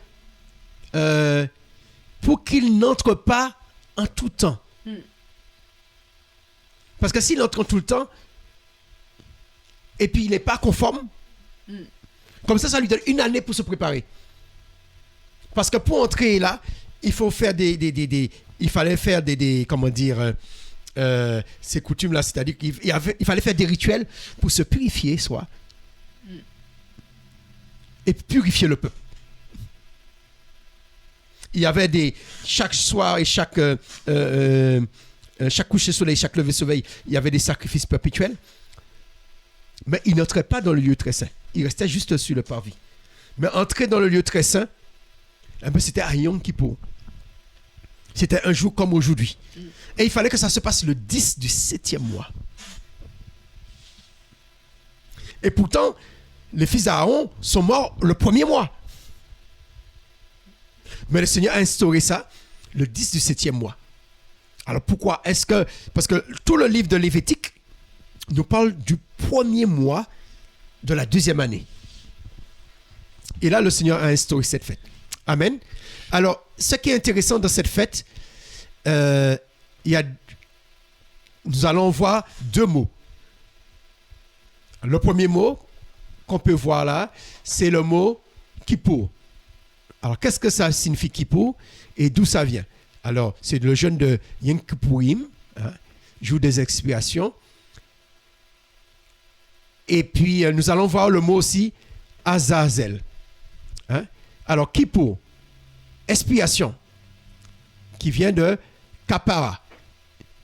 pour qu'il n'entre pas en tout temps. Parce que s'il entre en tout le temps, et puis il n'est pas conforme, comme ça lui donne une année pour se préparer. Parce que pour entrer là, il faut faire il fallait faire comment dire, ces coutumes-là, c'est-à-dire qu'il fallait faire des rituels pour se purifier, soit, et purifier le peuple. Il y avait chaque soir et chaque coucher de soleil, chaque lever de soleil, il y avait des sacrifices perpétuels. Mais il n'entrait pas dans le lieu très saint. Il restait juste sur le parvis. Mais entrer dans le lieu très saint, c'était à Yom Kippour. C'était un jour comme aujourd'hui. Et il fallait que ça se passe le 10 du 7e mois. Et pourtant, les fils d'Aaron sont morts le 1er mois. Mais le Seigneur a instauré ça le 10 du 7e mois. Alors pourquoi? Parce que tout le livre de Lévitique nous parle du 1er mois de la 2e année. Et là, le Seigneur a instauré cette fête. Amen. Alors, ce qui est intéressant dans cette fête, nous allons voir 2 mots. Le premier mot qu'on peut voir là, c'est le mot Kippour. Alors, qu'est-ce que ça signifie Kippour et d'où ça vient? Alors, c'est le jeûne de Yom Kippourim, jour des expiations. Et puis, nous allons voir le mot aussi Azazel. Alors, Kippour, expiation, qui vient de Kapara,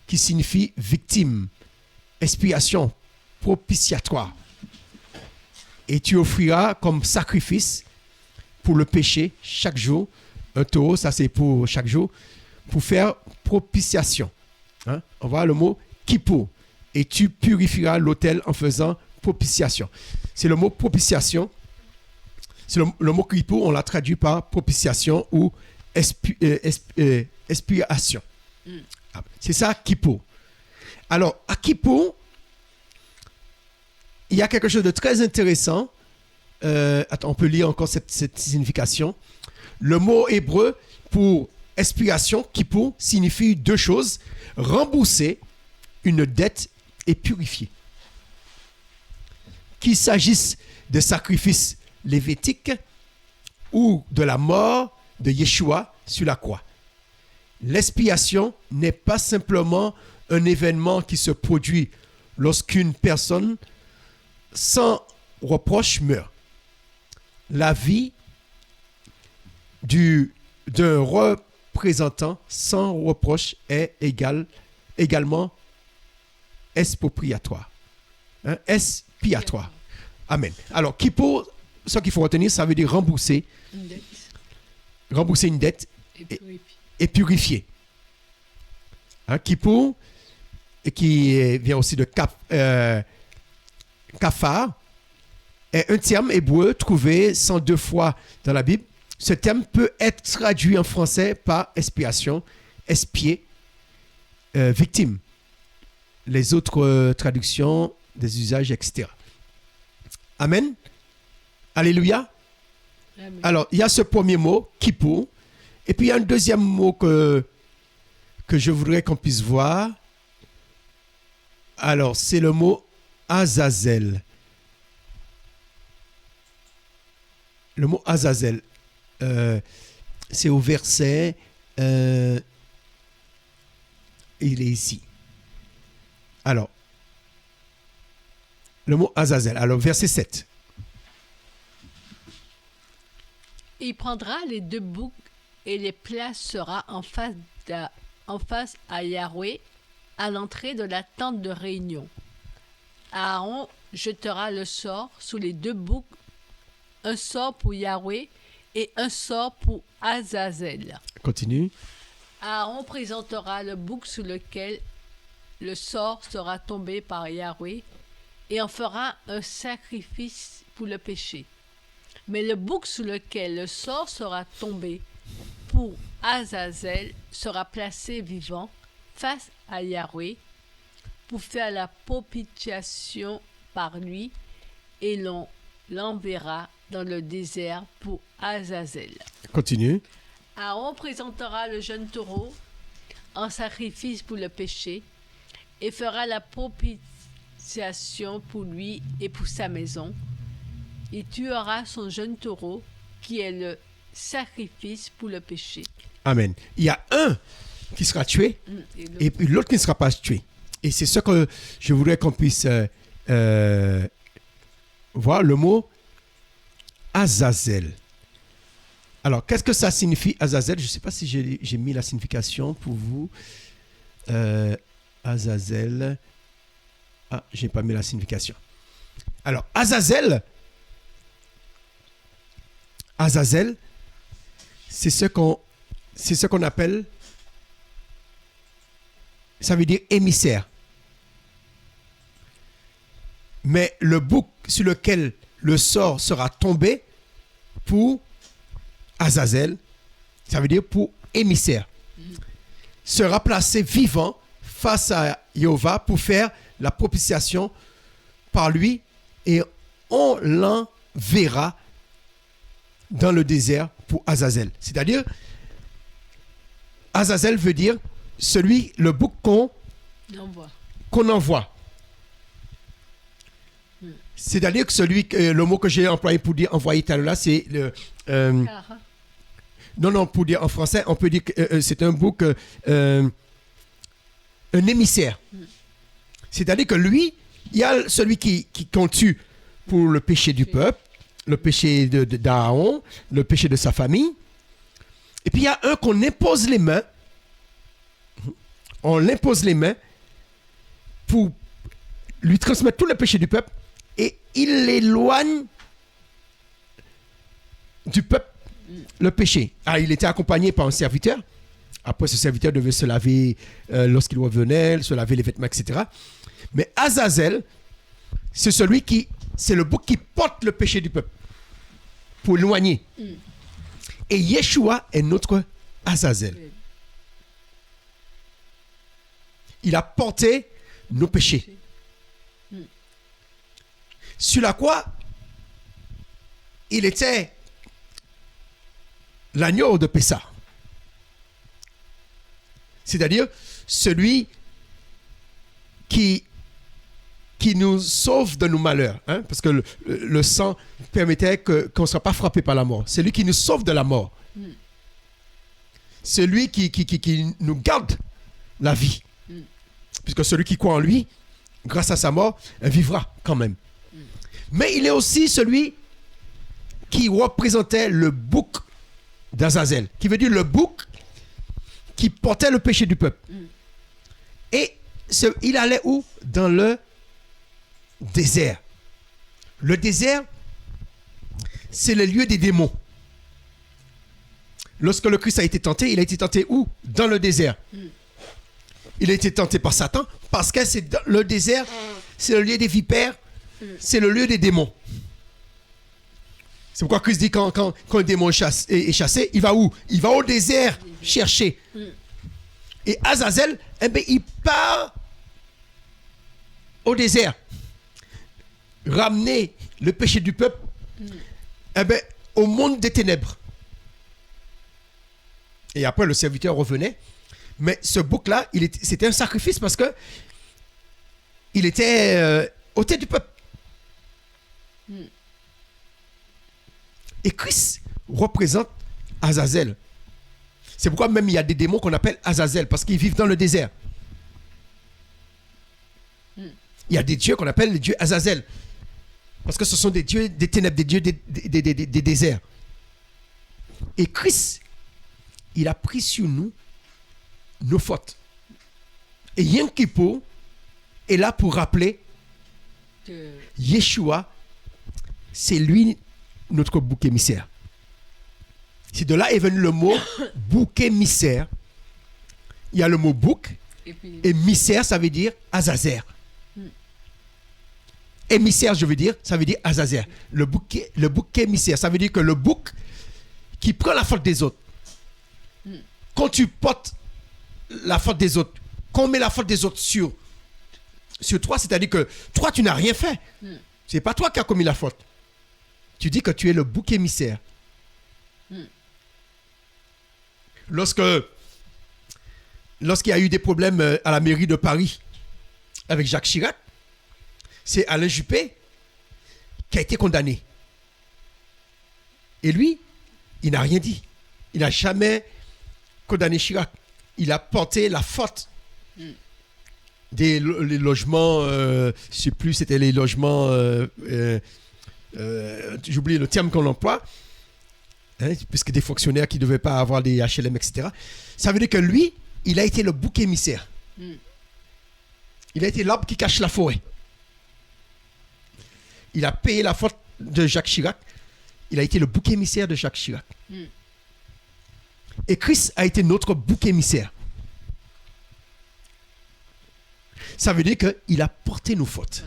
qui signifie victime, expiation, propitiatoire. Et tu offriras comme sacrifice pour le péché chaque jour, un taureau, ça c'est pour chaque jour, pour faire propitiation. On voit le mot Kippour. Et tu purifieras l'autel en faisant propitiation. C'est le mot propitiation. C'est le mot Kippour, on l'a traduit par propitiation ou expiation. C'est ça, Kippour. Alors, à Kippour, il y a quelque chose de très intéressant. On peut lire encore cette signification. Le mot hébreu pour expiation, Kippour, signifie 2 choses. Rembourser une dette et purifier. Qu'il s'agisse de sacrifices lévitique ou de la mort de Yeshua sur la croix. L'expiation n'est pas simplement un événement qui se produit lorsqu'une personne sans reproche meurt. La vie d'un représentant sans reproche est également expropriatoire. Expiatoire. Amen. Alors, Kippour, ce qu'il faut retenir, ça veut dire rembourser une dette et purifier. Kippour, qui vient aussi de kafar, est un terme hébreu trouvé 102 fois dans la Bible. Ce terme peut être traduit en français par expiation, expier, victime. Les autres traductions, des usages, etc. Amen. Alléluia. Amen. Alors, il y a ce premier mot, Kippour. Et puis, il y a un deuxième mot que je voudrais qu'on puisse voir. Alors, c'est le mot Azazel. Le mot Azazel. C'est au verset... il est ici. Alors, le mot Azazel. Alors, verset 7. Il prendra les 2 boucs et les placera en face à Yahweh, à l'entrée de la tente de réunion. Aaron jettera le sort sous les 2 boucs, un sort pour Yahweh et un sort pour Azazel. Continue. Aaron présentera le bouc sous lequel le sort sera tombé par Yahweh et en fera un sacrifice pour le péché. Mais le bouc sous lequel le sort sera tombé pour Azazel sera placé vivant face à Yahweh pour faire la propitiation par lui et l'on l'enverra dans le désert pour Azazel. Continue. Aaron présentera le jeune taureau en sacrifice pour le péché et fera la propitiation pour lui et pour sa maison. Il tuera son jeune taureau qui est le sacrifice pour le péché. Amen. Il y a un qui sera tué Et et puis l'autre qui ne sera pas tué. Et c'est ce que je voudrais qu'on puisse voir, le mot Azazel. Alors, qu'est-ce que ça signifie, Azazel? Je ne sais pas si j'ai mis la signification pour vous. Azazel. Ah, je n'ai pas mis la signification. Alors, Azazel, c'est ce qu'on appelle, ça veut dire émissaire. Mais le bouc sur lequel le sort sera tombé pour Azazel, ça veut dire pour émissaire, sera placé vivant face à Jéhovah pour faire la propitiation par lui et on l'enverra dans le désert pour Azazel. C'est-à-dire, Azazel veut dire le bouc qu'on envoie. C'est-à-dire que le mot que j'ai employé pour dire envoyer tout à l'heure, c'est le... non, pour dire en français, on peut dire que c'est un bouc, un émissaire. C'est-à-dire que lui, il y a celui qu'on tue pour le péché du peuple, le péché d'Aaron, le péché de sa famille. Et puis il y a un qu'on impose les mains. On l'impose les mains pour lui transmettre tout le péché du peuple. Et il éloigne du peuple le péché. Ah, il était accompagné par un serviteur. Après, ce serviteur devait se laver lorsqu'il revenait, se laver les vêtements, etc. Mais Azazel, c'est c'est le bouc qui porte le péché du peuple pour éloigner. Et Yeshua est notre Azazel. Il a porté nos péchés. Sur la croix, il était l'agneau de Pessah. C'est-à-dire celui qui nous sauve de nos malheurs. Hein? Parce que le sang permettait qu'on ne soit pas frappé par la mort. C'est lui qui nous sauve de la mort. C'est lui qui nous garde la vie. Puisque celui qui croit en lui, grâce à sa mort, vivra quand même. Mais il est aussi celui qui représentait le bouc d'Azazel, qui veut dire le bouc qui portait le péché du peuple. Et il allait où? Dans le désert. Le désert, c'est le lieu des démons. Lorsque le Christ a été tenté, il a été tenté où? Dans le désert. Il a été tenté par Satan parce que le désert, c'est le lieu des vipères, c'est le lieu des démons. C'est pourquoi Christ dit quand un démon est chassé, il va où? Il va au désert chercher. Et Azazel, il part au désert, ramener le péché du peuple au monde des ténèbres. Et après, le serviteur revenait. Mais ce bouc-là, c'était un sacrifice parce que il était ôté du peuple. Et Christ représente Azazel. C'est pourquoi même il y a des démons qu'on appelle Azazel parce qu'ils vivent dans le désert. Il y a des dieux qu'on appelle les dieux Azazel parce que ce sont des dieux des ténèbres, des dieux des déserts. Et Christ, il a pris sur nous nos fautes. Et Yom Kippour est là pour rappeler que Yeshua, c'est lui notre bouc émissaire. C'est de là est venu le mot bouc émissaire. Il y a le mot bouc et missaire, ça veut dire Azazel. Émissaire, je veux dire, ça veut dire Azazel. Le bouc émissaire, ça veut dire que le bouc qui prend la faute des autres. Quand tu portes la faute des autres, quand on met la faute des autres sur toi, c'est-à-dire que toi, tu n'as rien fait. C'est pas toi qui as commis la faute. Tu dis que tu es le bouc émissaire. Lorsqu'il y a eu des problèmes à la mairie de Paris avec Jacques Chirac, c'est Alain Juppé qui a été condamné. Et lui, il n'a rien dit. Il n'a jamais condamné Chirac. il a porté la faute les logements, je ne sais plus, c'était les logements, j'oublie le terme qu'on emploie, hein, puisque des fonctionnaires qui ne devaient pas avoir des HLM, etc. Ça veut dire que lui, il a été le bouc émissaire. Il a été l'arbre qui cache la forêt. Il a payé la faute de Jacques Chirac. Il a été le bouc émissaire de Jacques Chirac. Et Christ a été notre bouc émissaire. Ça veut dire qu'il a porté nos fautes.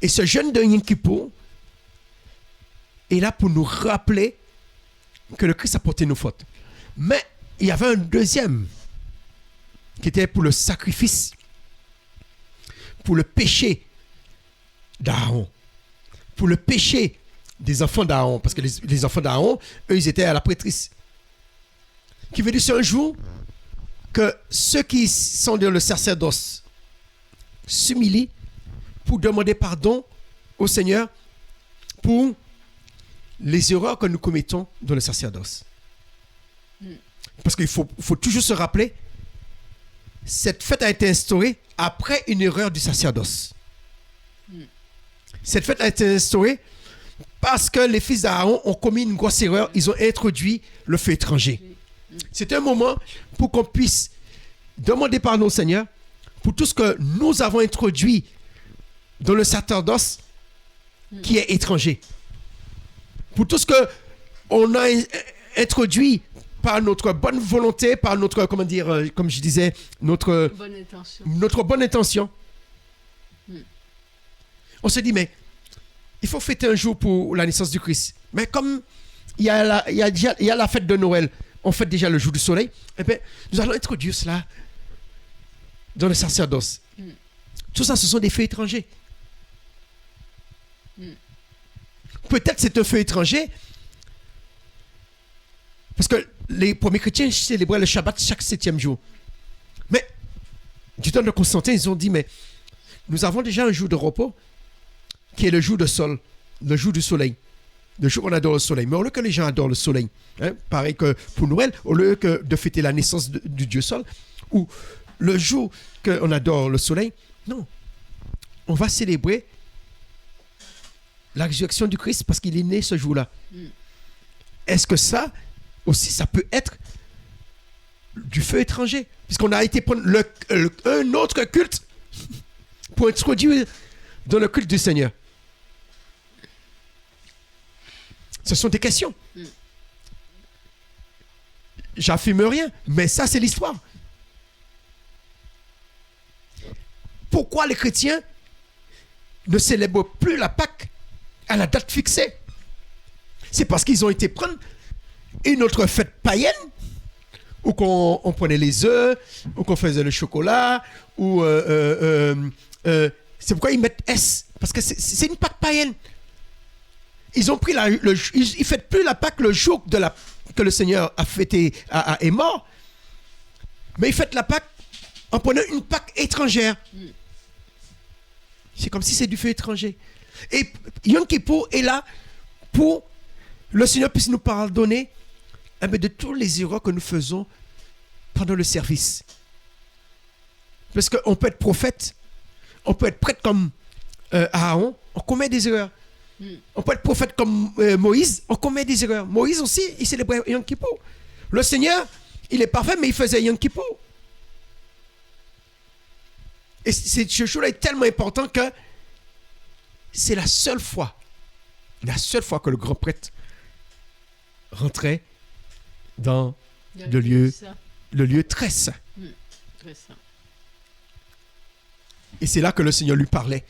Et ce jeûne de Yom Kippour est là pour nous rappeler que le Christ a porté nos fautes. Mais il y avait un deuxième qui était pour le sacrifice, pour le péché d'Aaron, pour le péché des enfants d'Aaron, parce que les enfants d'Aaron, eux, ils étaient à la prêtrise. Qui veut dire c'est un jour que ceux qui sont dans le sacerdoce s'humilient pour demander pardon au Seigneur pour les erreurs que nous commettons dans le sacerdoce. Parce qu'il faut toujours se rappeler, cette fête a été instaurée après une erreur du sacerdoce. Cette fête a été instaurée parce que les fils d'Aaron ont commis une grosse erreur, ils ont introduit le feu étranger. C'est un moment pour qu'on puisse demander pardon au Seigneur pour tout ce que nous avons introduit dans le sacerdoce qui est étranger. Pour tout ce que on a introduit par notre bonne volonté, par notre, comment dire, comme je disais, notre bonne intention. On se dit, mais il faut fêter un jour pour la naissance du Christ. Mais comme il y a la fête de Noël, on fête déjà le jour du soleil, eh bien, nous allons introduire cela dans le sacerdoce. Tout ça, ce sont des feux étrangers. Peut-être c'est un feu étranger, parce que les premiers chrétiens célébraient le Shabbat chaque 7e jour. Mais, du temps de Constantin, ils ont dit, mais nous avons déjà un jour de repos, qui est le jour de sol, le jour du soleil. Le jour où on adore le soleil. Mais au lieu que les gens adorent le soleil, hein, pareil que pour Noël, au lieu que de fêter la naissance du Dieu sol, ou le jour qu'on adore le soleil, non. On va célébrer la résurrection du Christ parce qu'il est né ce jour-là. Est-ce que ça aussi, ça peut être du feu étranger? Puisqu'on a été prendre un autre culte pour introduire dans le culte du Seigneur. Ce sont des questions. J'affirme rien, mais ça, c'est l'histoire. Pourquoi les chrétiens ne célèbrent plus la Pâque à la date fixée? C'est parce qu'ils ont été prendre une autre fête païenne où on prenait les œufs, où qu'on faisait le chocolat, où c'est pourquoi ils mettent S, parce que c'est une Pâque païenne. Ils ont pris ils fêtent plus la Pâque le jour que le Seigneur a fêté, est mort, mais ils fêtent la Pâque en prenant une Pâque étrangère. C'est comme si c'est du feu étranger. Et Yom Kippour est là pour le Seigneur puisse nous pardonner de toutes les erreurs que nous faisons pendant le service. Parce qu'on peut être prophète, on peut être prêtre comme Aaron, on commet des erreurs. On peut être prophète comme Moïse, on commet des erreurs. Moïse aussi, il célébrait Yom Kippour. Le Seigneur, il est parfait, mais il faisait Yom Kippour. Et ce jour-là est tellement important que c'est la seule fois que le grand prêtre rentrait dans le lieu très saint. Très saint. Et c'est là que le Seigneur lui parlait.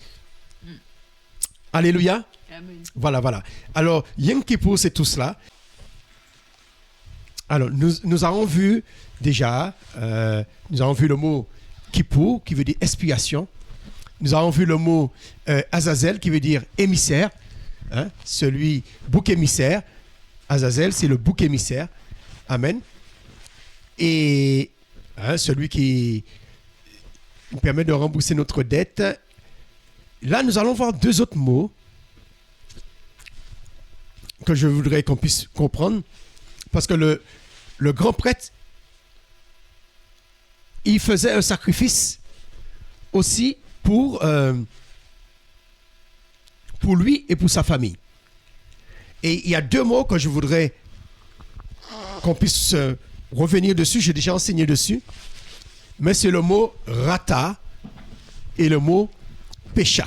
Alléluia. Amen. Voilà. Alors, Yom Kippour, c'est tout cela. Alors, nous avons vu déjà, nous avons vu le mot Kippour, qui veut dire expiation. Nous avons vu le mot Azazel, qui veut dire émissaire. Hein, celui, bouc émissaire. Azazel, c'est le bouc émissaire. Amen. Et celui qui nous permet de rembourser notre dette. Là, nous allons voir deux autres mots que je voudrais qu'on puisse comprendre. Parce que le grand prêtre, il faisait un sacrifice aussi pour lui et pour sa famille. Et il y a deux mots que je voudrais qu'on puisse revenir dessus. J'ai déjà enseigné dessus. Mais c'est le mot rata et le mot pécha.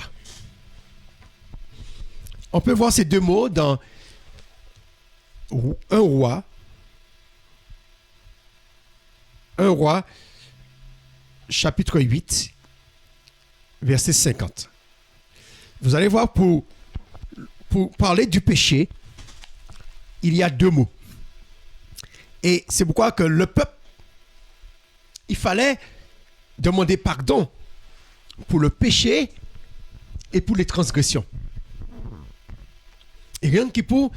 On peut voir ces deux mots dans un roi, chapitre 8, verset 50. Vous allez voir, pour parler du péché, il y a deux mots. Et c'est pourquoi que le peuple, il fallait demander pardon pour le péché et pour les transgressions. Et Yom Kippour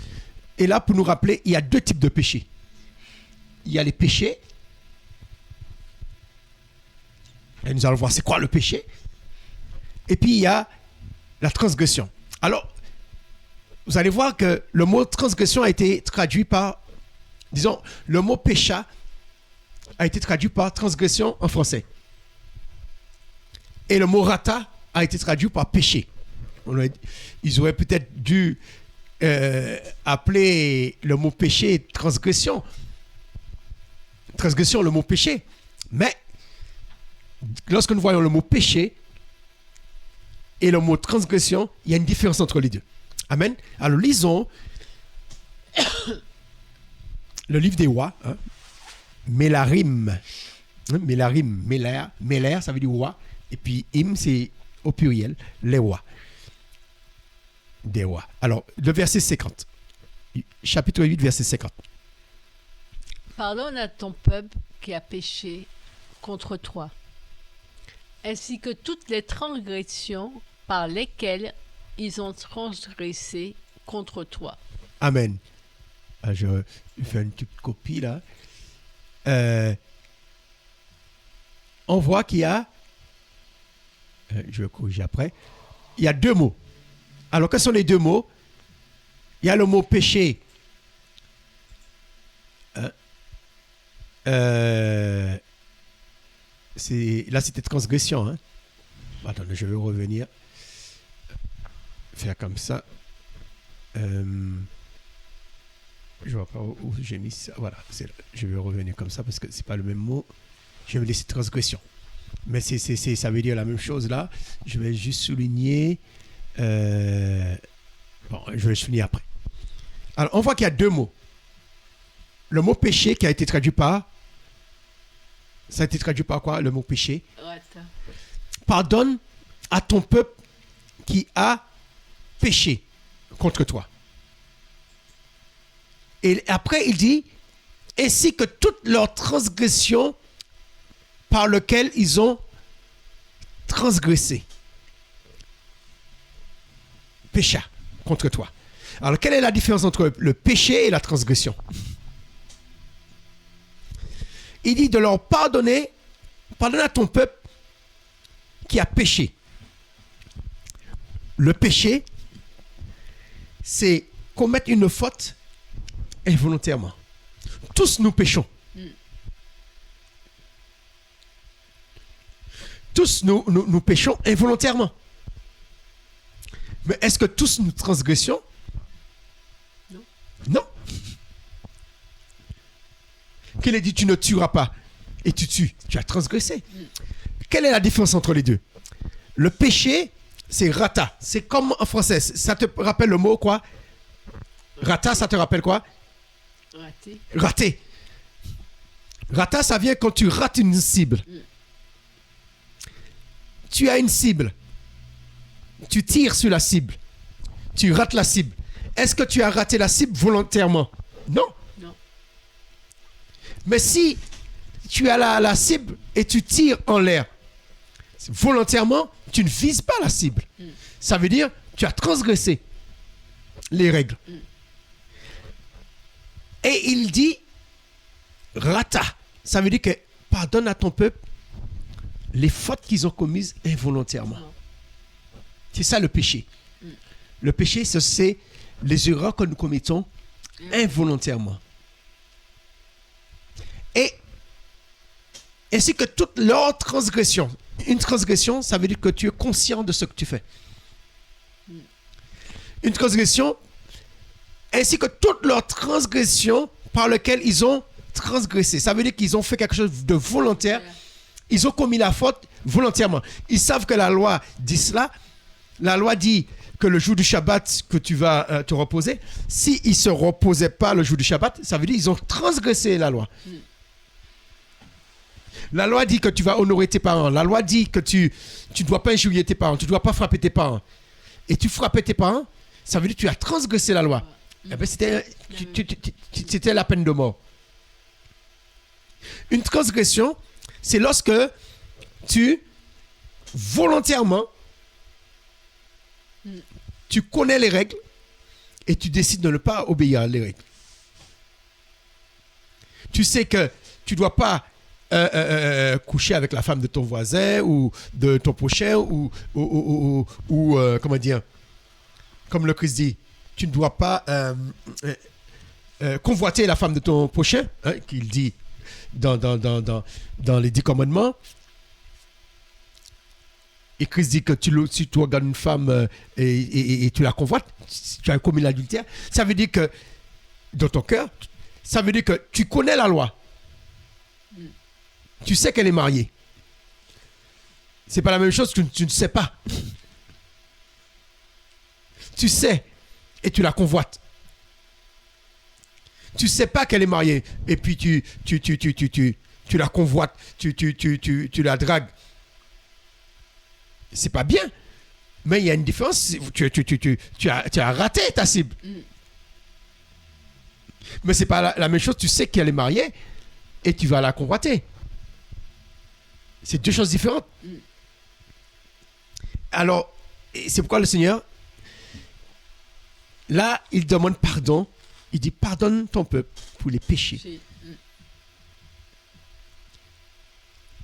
est là pour nous rappeler, il y a deux types de péchés. Il y a les péchés. Et nous allons voir c'est quoi le péché. Et puis il y a la transgression. Alors, vous allez voir que le mot transgression a été traduit par, disons, le mot pécha a été traduit par transgression en français. Et le mot rata a été traduit par péché. Ils auraient peut-être dû appeler le mot péché transgression. Transgression, le mot péché. Mais lorsque nous voyons le mot péché et le mot transgression, il y a une différence entre les deux. Amen. Alors lisons le livre des rois, hein. Mélarim. Mélaire, ça veut dire roi. Et puis im, c'est au pluriel, les rois. Des rois. Alors, le verset 50. Chapitre 8, verset 50. Pardonne à ton peuple qui a péché contre toi, ainsi que toutes les transgressions par lesquelles ils ont transgressé contre toi. Amen. Je fais une petite copie là. On voit qu'il y a, je vais corriger après, il y a deux mots. Alors, quels sont les deux mots? Il y a le mot péché. Là, c'était transgression. Hein? Attendez, je vais revenir. Faire comme ça. Je vois pas où j'ai mis ça. Voilà, je vais revenir comme ça parce que c'est pas le même mot. Je vais laisser transgression. Mais ça veut dire la même chose là. Je vais juste souligner. Bon, je vais souligner après. Alors, on voit qu'il y a deux mots. Le mot péché qui a été traduit par. Ça a été traduit par quoi, le mot péché? Pardonne à ton peuple qui a péché contre toi. Et après, il dit, ainsi que toutes leurs transgressions par lesquelles ils ont transgressé. Pécha contre toi. Alors, quelle est la différence entre le péché et la transgression? Il dit de leur pardonne à ton peuple qui a péché. Le péché, c'est commettre une faute involontairement. Tous nous péchons. Tous nous péchons involontairement. Mais est-ce que tous nous transgressions? Non. Non. Qu'il a dit tu ne tueras pas et tu tues. Tu as transgressé. Quelle est la différence entre les deux? Le péché, c'est rata. C'est comme en français. Ça te rappelle le mot quoi? Rata, ça te rappelle quoi? Raté. Raté. Rata, ça vient quand tu rates une cible. Tu as une cible. Tu tires sur la cible. Tu rates la cible. Est-ce que tu as raté la cible volontairement? Non. Non. Mais si tu as la cible et tu tires en l'air, volontairement, tu ne vises pas la cible. Ça veut dire tu as transgressé les règles. Et il dit rata. Ça veut dire que pardonne à ton peuple les fautes qu'ils ont commises involontairement. C'est ça le péché. Le péché, c'est les erreurs que nous commettons involontairement. Et ainsi que toute leur transgression. Une transgression, ça veut dire que tu es conscient de ce que tu fais. Une transgression, ainsi que toute leur transgression par laquelle ils ont transgressé. Ça veut dire qu'ils ont fait quelque chose de volontaire. Ils ont commis la faute volontairement. Ils savent que la loi dit cela. La loi dit que le jour du Shabbat que tu vas te reposer, s'ils ne se reposaient pas le jour du Shabbat, ça veut dire qu'ils ont transgressé la loi. La loi dit que tu vas honorer tes parents. La loi dit que tu ne dois pas injurier tes parents. Tu ne dois pas frapper tes parents. Et tu frappais tes parents, ça veut dire que tu as transgressé la loi. Eh bien, c'était la peine de mort. Une transgression, c'est lorsque tu, volontairement, tu connais les règles et tu décides de ne pas obéir à les règles. Tu sais que tu ne dois pas coucher avec la femme de ton voisin ou de ton prochain ou comment dire, comme le Christ dit, tu ne dois pas convoiter la femme de ton prochain, hein, qu'il dit dans les 10 commandements. Et Christ dit que si tu regardes une femme et tu la convoites, tu as commis l'adultère, ça veut dire que dans ton cœur, ça veut dire que tu connais la loi. Tu sais qu'elle est mariée. C'est pas la même chose que tu ne sais pas. Tu sais et tu la convoites. Tu sais pas qu'elle est mariée et puis tu la convoites, tu la dragues. C'est pas bien, mais il y a une différence. Tu as raté ta cible. Mais c'est pas la même chose. Tu sais qu'elle est mariée et tu vas la convoiter. C'est deux choses différentes. Alors, c'est pourquoi le Seigneur, là, il demande pardon. Il dit, pardonne ton peuple pour les péchés.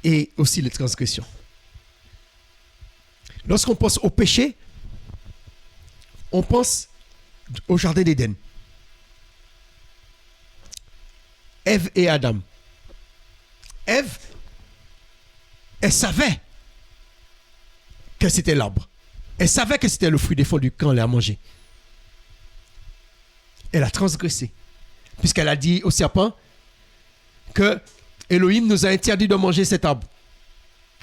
Et aussi les transgressions. Lorsqu'on pense au péché, on pense au jardin d'Éden. Ève et Adam. Ève, elle savait que c'était l'arbre. Elle savait que c'était le fruit défendu quand elle l'a mangé. Elle a transgressé. Puisqu'elle a dit au serpent que Elohim nous a interdit de manger cet arbre.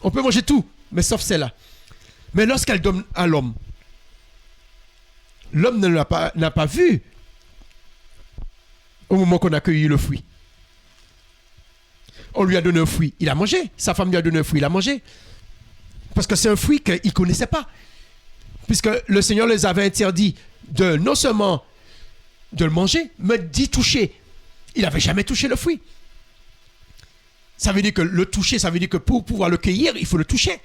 On peut manger tout, mais sauf celle-là. Mais lorsqu'elle donne à l'homme, l'homme n'a pas vu au moment qu'on a cueilli le fruit. On lui a donné un fruit, il a mangé. Sa femme lui a donné un fruit, il a mangé. Parce que c'est un fruit qu'il ne connaissait pas. Puisque le Seigneur les avait interdit de non seulement de le manger, mais d'y toucher. Il n'avait jamais touché le fruit. Ça veut dire que le toucher, ça veut dire que pour pouvoir le cueillir, il faut le toucher.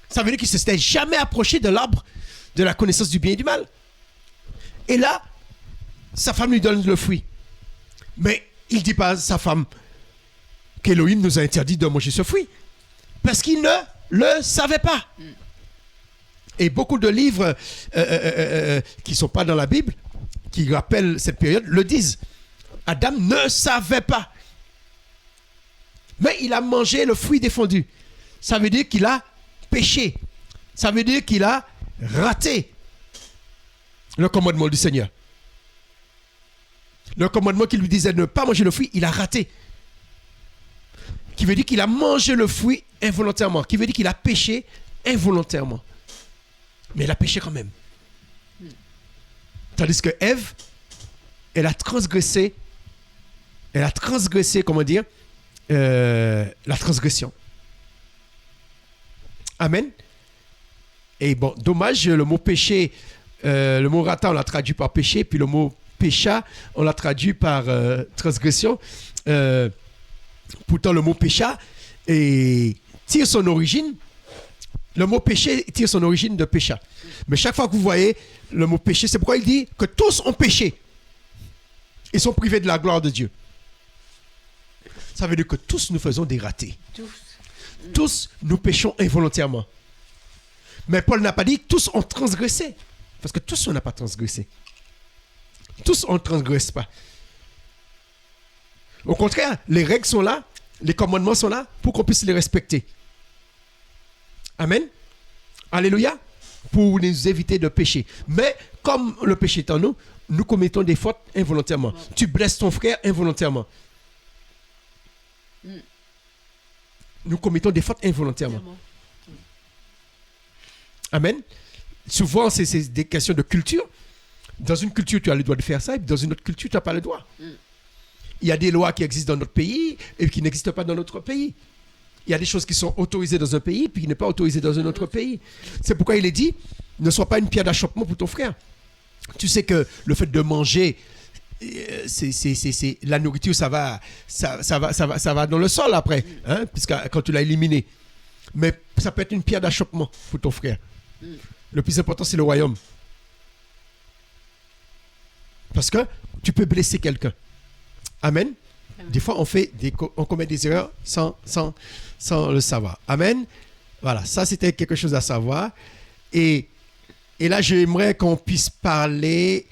Ça veut dire qu'il ne s'était jamais approché de l'arbre de la connaissance du bien et du mal. Et là, sa femme lui donne le fruit. Mais il ne dit pas à sa femme qu'Élohim nous a interdit de manger ce fruit. Parce qu'il ne le savait pas. Et beaucoup de livres qui ne sont pas dans la Bible, qui rappellent cette période, le disent. Adam ne savait pas. Mais il a mangé le fruit défendu. Ça veut dire qu'il a péché. Ça veut dire qu'il a raté le commandement du Seigneur. Le commandement qui lui disait de ne pas manger le fruit, il a raté. Qui veut dire qu'il a mangé le fruit involontairement. Qui veut dire qu'il a péché involontairement. Mais il a péché quand même. Tandis que Ève, elle a transgressé, comment dire, la transgression. Amen. Et bon, dommage, le mot péché, le mot rata, on l'a traduit par péché, puis le mot pécha, on l'a traduit par transgression. Pourtant, le mot pécha tire son origine. Le mot péché tire son origine de pécha. Mais chaque fois que vous voyez le mot péché, c'est pourquoi il dit que tous ont péché et sont privés de la gloire de Dieu. Ça veut dire que tous nous faisons des ratés. Tous nous péchons involontairement. Mais Paul n'a pas dit que tous ont transgressé. Parce que tous on n'a pas transgressé. Tous on ne transgresse pas. Au contraire, les règles sont là Les commandements sont là pour qu'on puisse les respecter. Amen. Alléluia. Pour nous éviter de pécher. Mais comme le péché est en nous, nous commettons des fautes involontairement. Tu blesses ton frère involontairement. Nous commettons des fautes involontairement. Amen. Souvent, c'est des questions de culture. Dans une culture, tu as le droit de faire ça, et dans une autre culture, tu n'as pas le droit. Il y a des lois qui existent dans notre pays et qui n'existent pas dans notre pays. Il y a des choses qui sont autorisées dans un pays puis qui ne sont pas autorisées dans un autre pays. C'est pourquoi il est dit, ne sois pas une pierre d'achoppement pour ton frère. Tu sais que le fait de manger, c'est la nourriture, ça va dans le sol après, hein, puisque quand tu l'as éliminé. Mais ça peut être une pierre d'achoppement pour ton frère. Le plus important, c'est le royaume. Parce que tu peux blesser quelqu'un. Amen. Des fois, on commet des erreurs sans le savoir. Amen. Voilà, ça c'était quelque chose à savoir. Et là, j'aimerais qu'on puisse parler...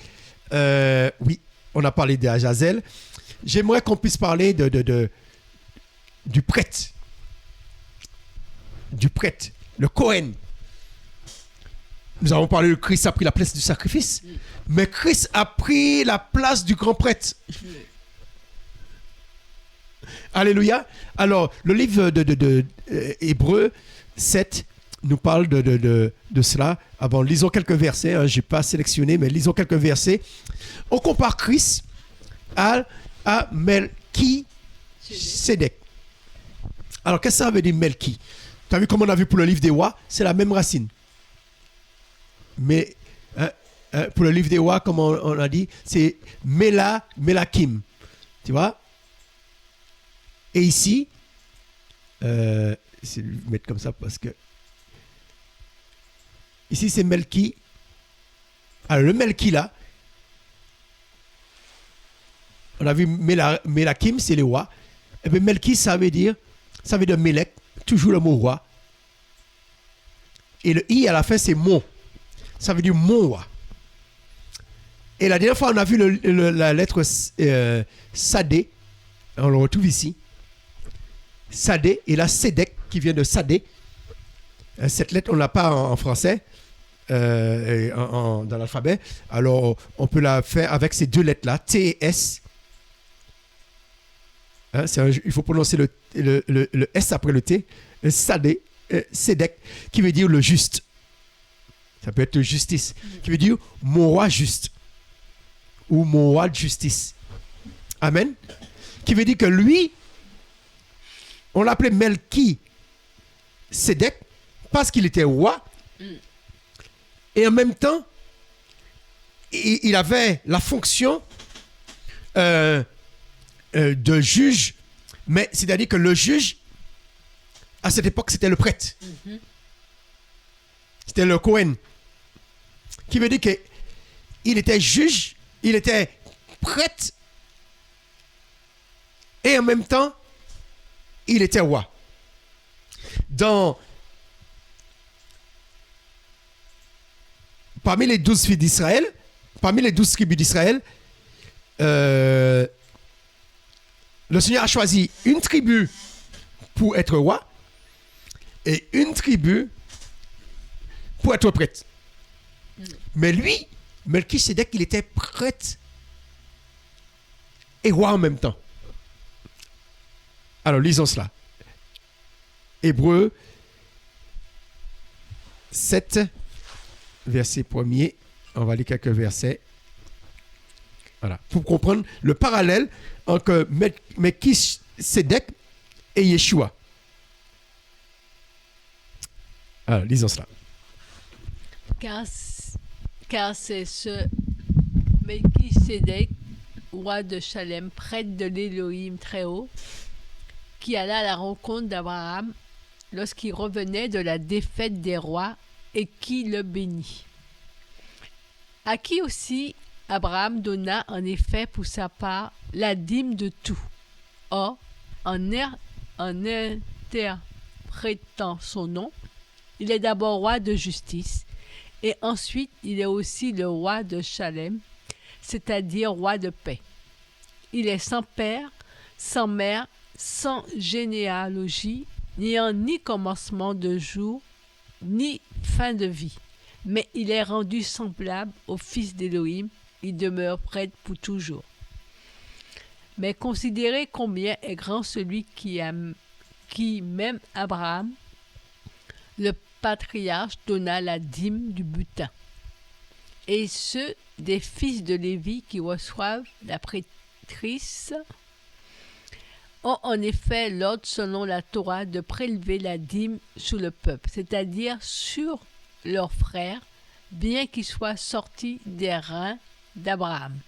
oui, on a parlé d'Azazel. J'aimerais qu'on puisse parler du prêtre. Du prêtre, le Cohen. Nous avons parlé de Christ a pris la place du sacrifice. Mais Christ a pris la place du grand prêtre. Alléluia. Alors, le livre de Hébreux 7 nous parle de cela. Ah bon, lisons quelques versets. Hein, je n'ai pas sélectionné, mais lisons quelques versets. On compare Christ à Melchisédek. Alors, qu'est-ce que ça veut dire Melchi? Tu as vu comme on a vu pour le livre des rois? C'est la même racine. Mais pour le livre des rois, comme on a dit, c'est Melakim. Tu vois? Et ici, je vais mettre comme ça parce que ici c'est Melchi. Alors le Melchi là, on a vu Melakim, c'est les rois. Et bien Melchi, ça veut dire Melech, toujours le mot roi. Et le i à la fin c'est mon. Ça veut dire mon roi. Et la dernière fois, on a vu la lettre Sadé. On le retrouve ici. Sadé, et là Sédek qui vient de Sadé. Cette lettre, on ne l'a pas en français, dans l'alphabet. Alors, on peut la faire avec ces deux lettres-là, T et S. Hein, il faut prononcer le S après le T. Sadé, Sédek, qui veut dire le juste. Ça peut être justice, qui veut dire mon roi juste. Ou mon roi de justice. Amen. Qui veut dire que lui, on l'appelait Melchisédek parce qu'il était roi. Et en même temps, il avait la fonction de juge. Mais c'est-à-dire que le juge, à cette époque, c'était le prêtre. C'était le Cohen. Qui veut dire qu'il était juge, il était prêtre. Et en même temps, il était roi. Parmi les 12 filles d'Israël, parmi les 12 tribus d'Israël, le Seigneur a choisi une tribu pour être roi et une tribu pour être prêtre. Mais lui, Melchisédek, il était prêtre et roi en même temps. Alors, lisons cela. Hébreux 7, verset 1er. On va lire quelques versets. Voilà. Pour comprendre le parallèle entre Melchisédek et Yeshua. Alors, lisons cela. Car c'est ce Melchisédek, roi de Chalem, prêtre de l'Élohim Très-Haut, qui alla à la rencontre d'Abraham lorsqu'il revenait de la défaite des rois et qui le bénit. À qui aussi Abraham donna en effet pour sa part la dîme de tout. Or, en interprétant son nom, il est d'abord roi de justice, et ensuite il est aussi le roi de Chalem, c'est-à-dire roi de paix. Il est sans père, sans mère, sans généalogie, n'ayant ni commencement de jour, ni fin de vie. Mais il est rendu semblable au Fils d'Élohim, il demeure prêtre pour toujours. Mais considérez combien est grand celui qui, même Abraham, le patriarche, donna la dîme du butin. Et ceux des fils de Lévi qui reçoivent la prêtrise ont en effet l'ordre selon la Torah de prélever la dîme sur le peuple, c'est-à-dire sur leurs frères, bien qu'ils soient sortis des reins d'Abraham.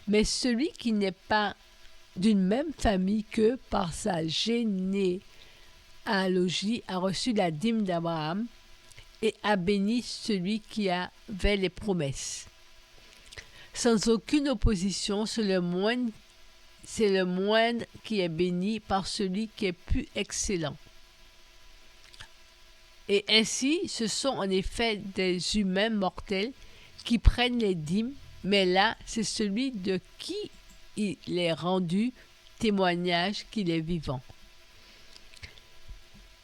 Mais celui qui n'est pas d'une même famille qu'eux par sa généalogie a reçu la dîme d'Abraham et a béni celui qui avait les promesses. Sans aucune opposition, c'est le moine qui est béni par celui qui est plus excellent. Et ainsi, ce sont en effet des humains mortels qui prennent les dîmes, mais là, c'est celui de qui il est rendu témoignage qu'il est vivant.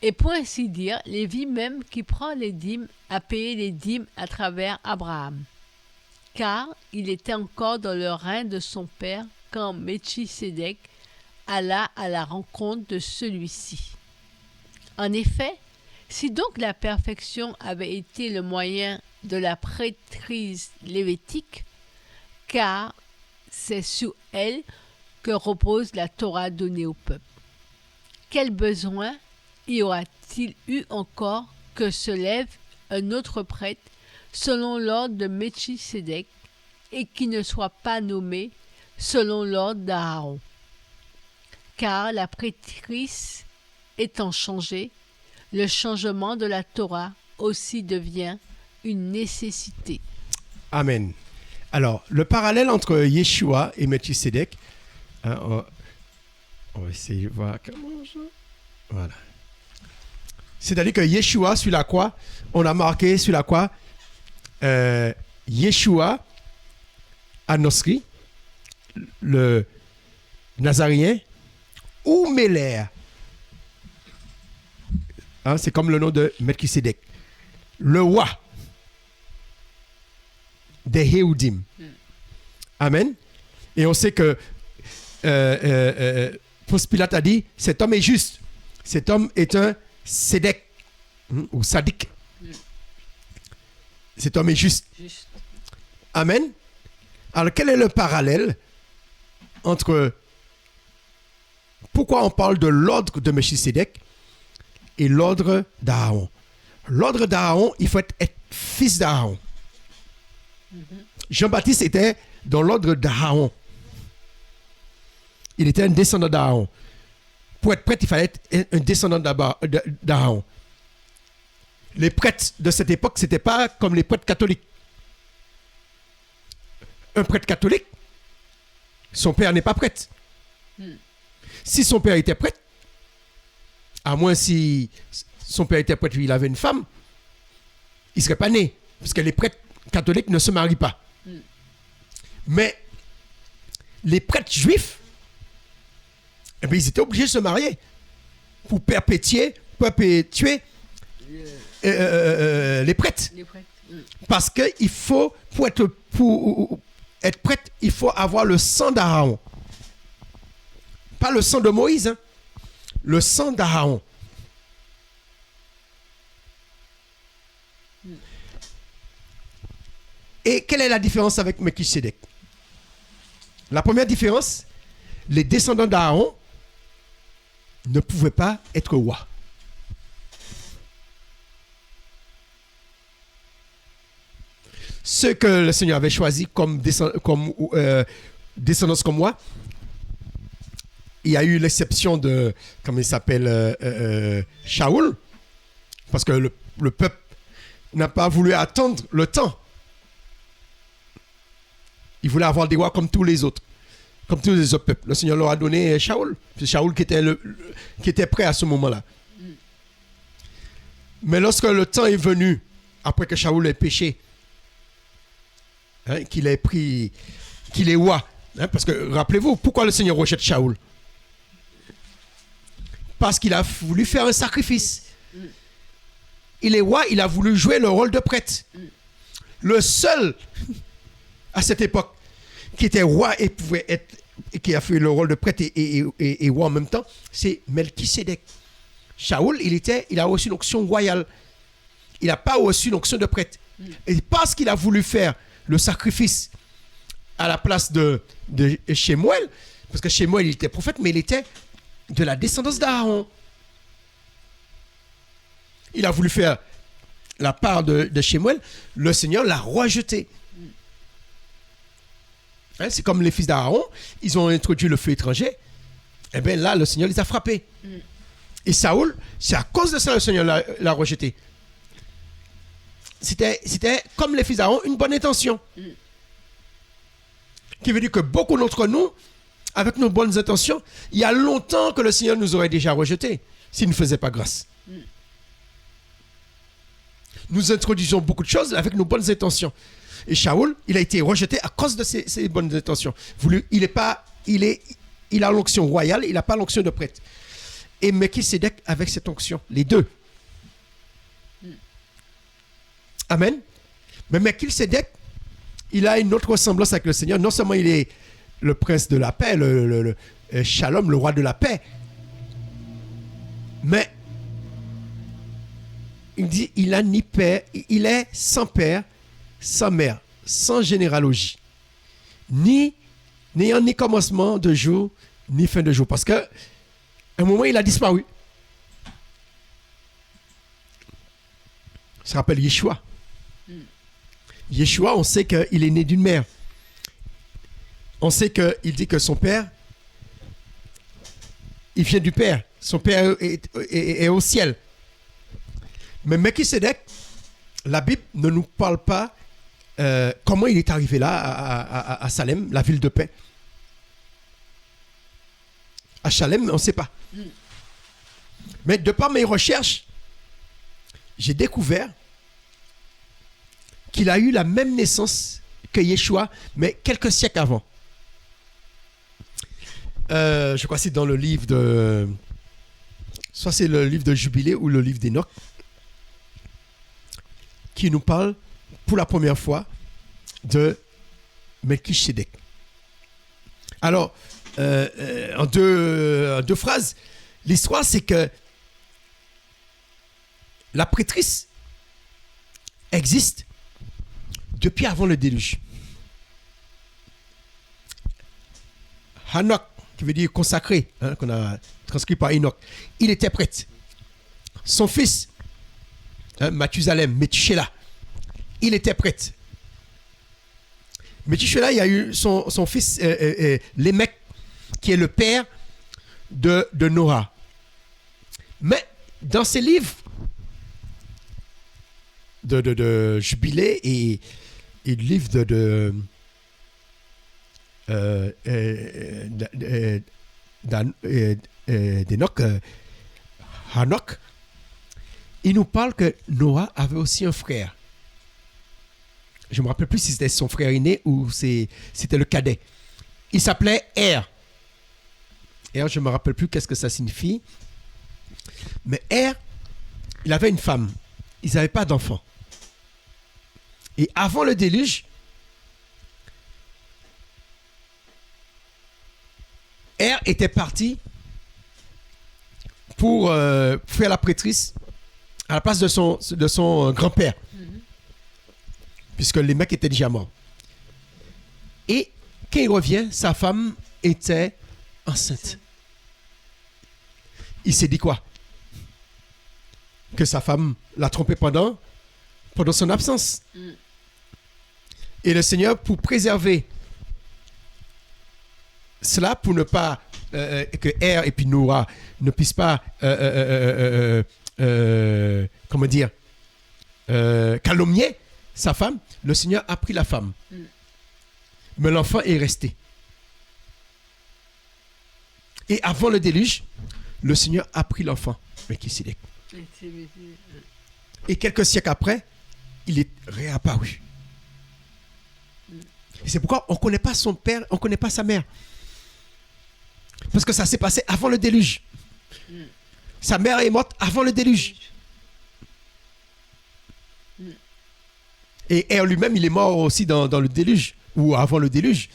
Et pour ainsi dire, Lévi même qui prend les dîmes a payé les dîmes à travers Abraham, car il était encore dans le rein de son père quand Melchisédek alla à la rencontre de celui-ci. En effet, si donc la perfection avait été le moyen de la prêtrise lévitique, car c'est sur elle que repose la Torah donnée au peuple, quel besoin y aura-t-il eu encore que se lève un autre prêtre selon l'ordre de Melchisédek et qui ne soit pas nommé selon l'ordre d'Aaron? Car la prêtrise étant changée, le changement de la Torah aussi devient une nécessité. Amen. Alors, le parallèle entre Yeshua et Melchisédek, on va essayer de voir comment ça... Voilà. C'est-à-dire que Yeshua, sur la croix, on a marqué sur la croix, Yeshua Anosri, le Nazaréen, ou Méler. Hein, c'est comme le nom de Melchisédek. Le roi des Yehudim. Amen. Et on sait que Ponce Pilate a dit, cet homme est juste. Cet homme est un Sédek ou Sadik. Cet homme est juste. Amen. Alors, quel est le parallèle entre pourquoi on parle de l'ordre de Melchisédek et l'ordre d'Aaron? L'ordre d'Aaron, il faut être fils d'Aaron. Jean-Baptiste était dans l'ordre d'Aaron. Il était un descendant d'Aaron. Pour être prêtre, il fallait être un descendant d'Aaron. Les prêtres de cette époque, ce n'était pas comme les prêtres catholiques. Un prêtre catholique, son père n'est pas prêtre. Si son père était prêtre, à moins si son père était prêtre et il avait une femme, il ne serait pas né. Parce que les prêtres catholiques ne se marient pas. Mais les prêtres juifs, eh bien, ils étaient obligés de se marier pour perpétuer les prêtres. Parce qu'il faut, pour être prêtre, il faut avoir le sang d'Aaron. Pas le sang de Moïse, hein. Le sang d'Aaron. Et quelle est la différence avec Melchisédek? La première différence, les descendants d'Aaron ne pouvaient pas être rois. Ceux que le Seigneur avait choisis comme descendance comme moi, il y a eu l'exception de, comment il s'appelle, Shaoul, parce que le peuple n'a pas voulu attendre le temps. Il voulait avoir des rois comme tous les autres, comme tous les autres peuples. Le Seigneur leur a donné Shaoul. C'est Shaoul qui était prêt à ce moment-là. Mais lorsque le temps est venu, après que Shaoul ait péché, hein, qu'il est roi, hein, parce que rappelez-vous, pourquoi le Seigneur rejette Shaoul? parce qu'il a voulu faire un sacrifice. Il est roi, il a voulu jouer le rôle de prêtre. Le seul, à cette époque, qui était roi et pouvait être, qui a fait le rôle de prêtre et roi en même temps, c'est Melchisédek. Shaoul, il a reçu l'onction royale. Il n'a pas reçu l'onction de prêtre. Et parce qu'il a voulu faire le sacrifice à la place de Shemuel, parce que Shemuel, il était prophète, mais il était de la descendance d'Aaron. Il a voulu faire la part de Shemuel, le Seigneur l'a rejeté. Hein, c'est comme les fils d'Aaron, ils ont introduit le feu étranger, et bien là, le Seigneur les a frappés. Et Saoul, c'est à cause de ça que le Seigneur l'a rejeté. C'était comme les fils d'Aaron, une bonne intention. Qui veut dire que beaucoup d'entre nous, avec nos bonnes intentions, il y a longtemps que le Seigneur nous aurait déjà rejetés s'il ne faisait pas grâce. Nous introduisons beaucoup de choses avec nos bonnes intentions. Et Shaoul, il a été rejeté à cause de ses bonnes intentions. Il a l'onction royale, il n'a pas l'onction de prêtre. Et Melchisédek avec cette onction, les deux. Amen. Mais Melchisédek, il a une autre ressemblance avec le Seigneur. Non seulement il est le prince de la paix, le Shalom, le roi de la paix, mais il dit il a ni père, il est sans père, sans mère, sans généalogie, n'ayant ni commencement de jour, ni fin de jour. Parce qu'à un moment, il a disparu. Ça se rappelle Yeshua. Yeshua, on sait qu'il est né d'une mère. On sait qu'il dit que son père, il vient du Père. Son père est au ciel. Mais Melchisédek, la Bible ne nous parle pas comment il est arrivé là, à Salem, la ville de paix. À Salem, on ne sait pas. Mais de par mes recherches, j'ai découvert qu'il a eu la même naissance que Yeshua, mais quelques siècles avant. Je crois que c'est dans le livre de... Soit c'est le livre de Jubilé ou le livre d'Enoch, qui nous parle pour la première fois de Melchisédek. Alors, en deux phrases, l'histoire c'est que la prêtrise existe depuis avant le déluge. Hanok, qui veut dire consacré, hein, qu'on a transcrit par Enoch, il était prêtre. Son fils, Mathusalem, Métuséla, il était prêtre. Métuséla, il y a eu son fils Lémec, qui est le père de Noah. Mais dans ses livres de Jubilé et le livre d'Enoch, Hanok, il nous parle que Noah avait aussi un frère. Je ne me rappelle plus si c'était son frère aîné ou c'était le cadet. Il s'appelait Er. Er, je ne me rappelle plus qu'est-ce que ça signifie. Mais Er, il avait une femme. Ils n'avaient pas d'enfant. Et avant le déluge, Er était parti pour faire la prêtrise à la place de son grand-père. Puisque les mecs étaient déjà morts. Et quand il revient, sa femme était enceinte. Il s'est dit quoi? Que sa femme l'a trompé pendant son absence. Et le Seigneur, pour préserver cela, pour ne pas que Er et puis Noah ne puissent pas comment dire calomnier sa femme, le Seigneur a pris la femme. Mais l'enfant est resté. Et avant le déluge, le Seigneur a pris l'enfant, Melchisédek. Et quelques siècles après, il est réapparu. Et c'est pourquoi on ne connaît pas son père, on ne connaît pas sa mère. Parce que ça s'est passé avant le déluge. Sa mère est morte avant le déluge. Et Er lui-même, il est mort aussi dans le déluge, ou avant le déluge.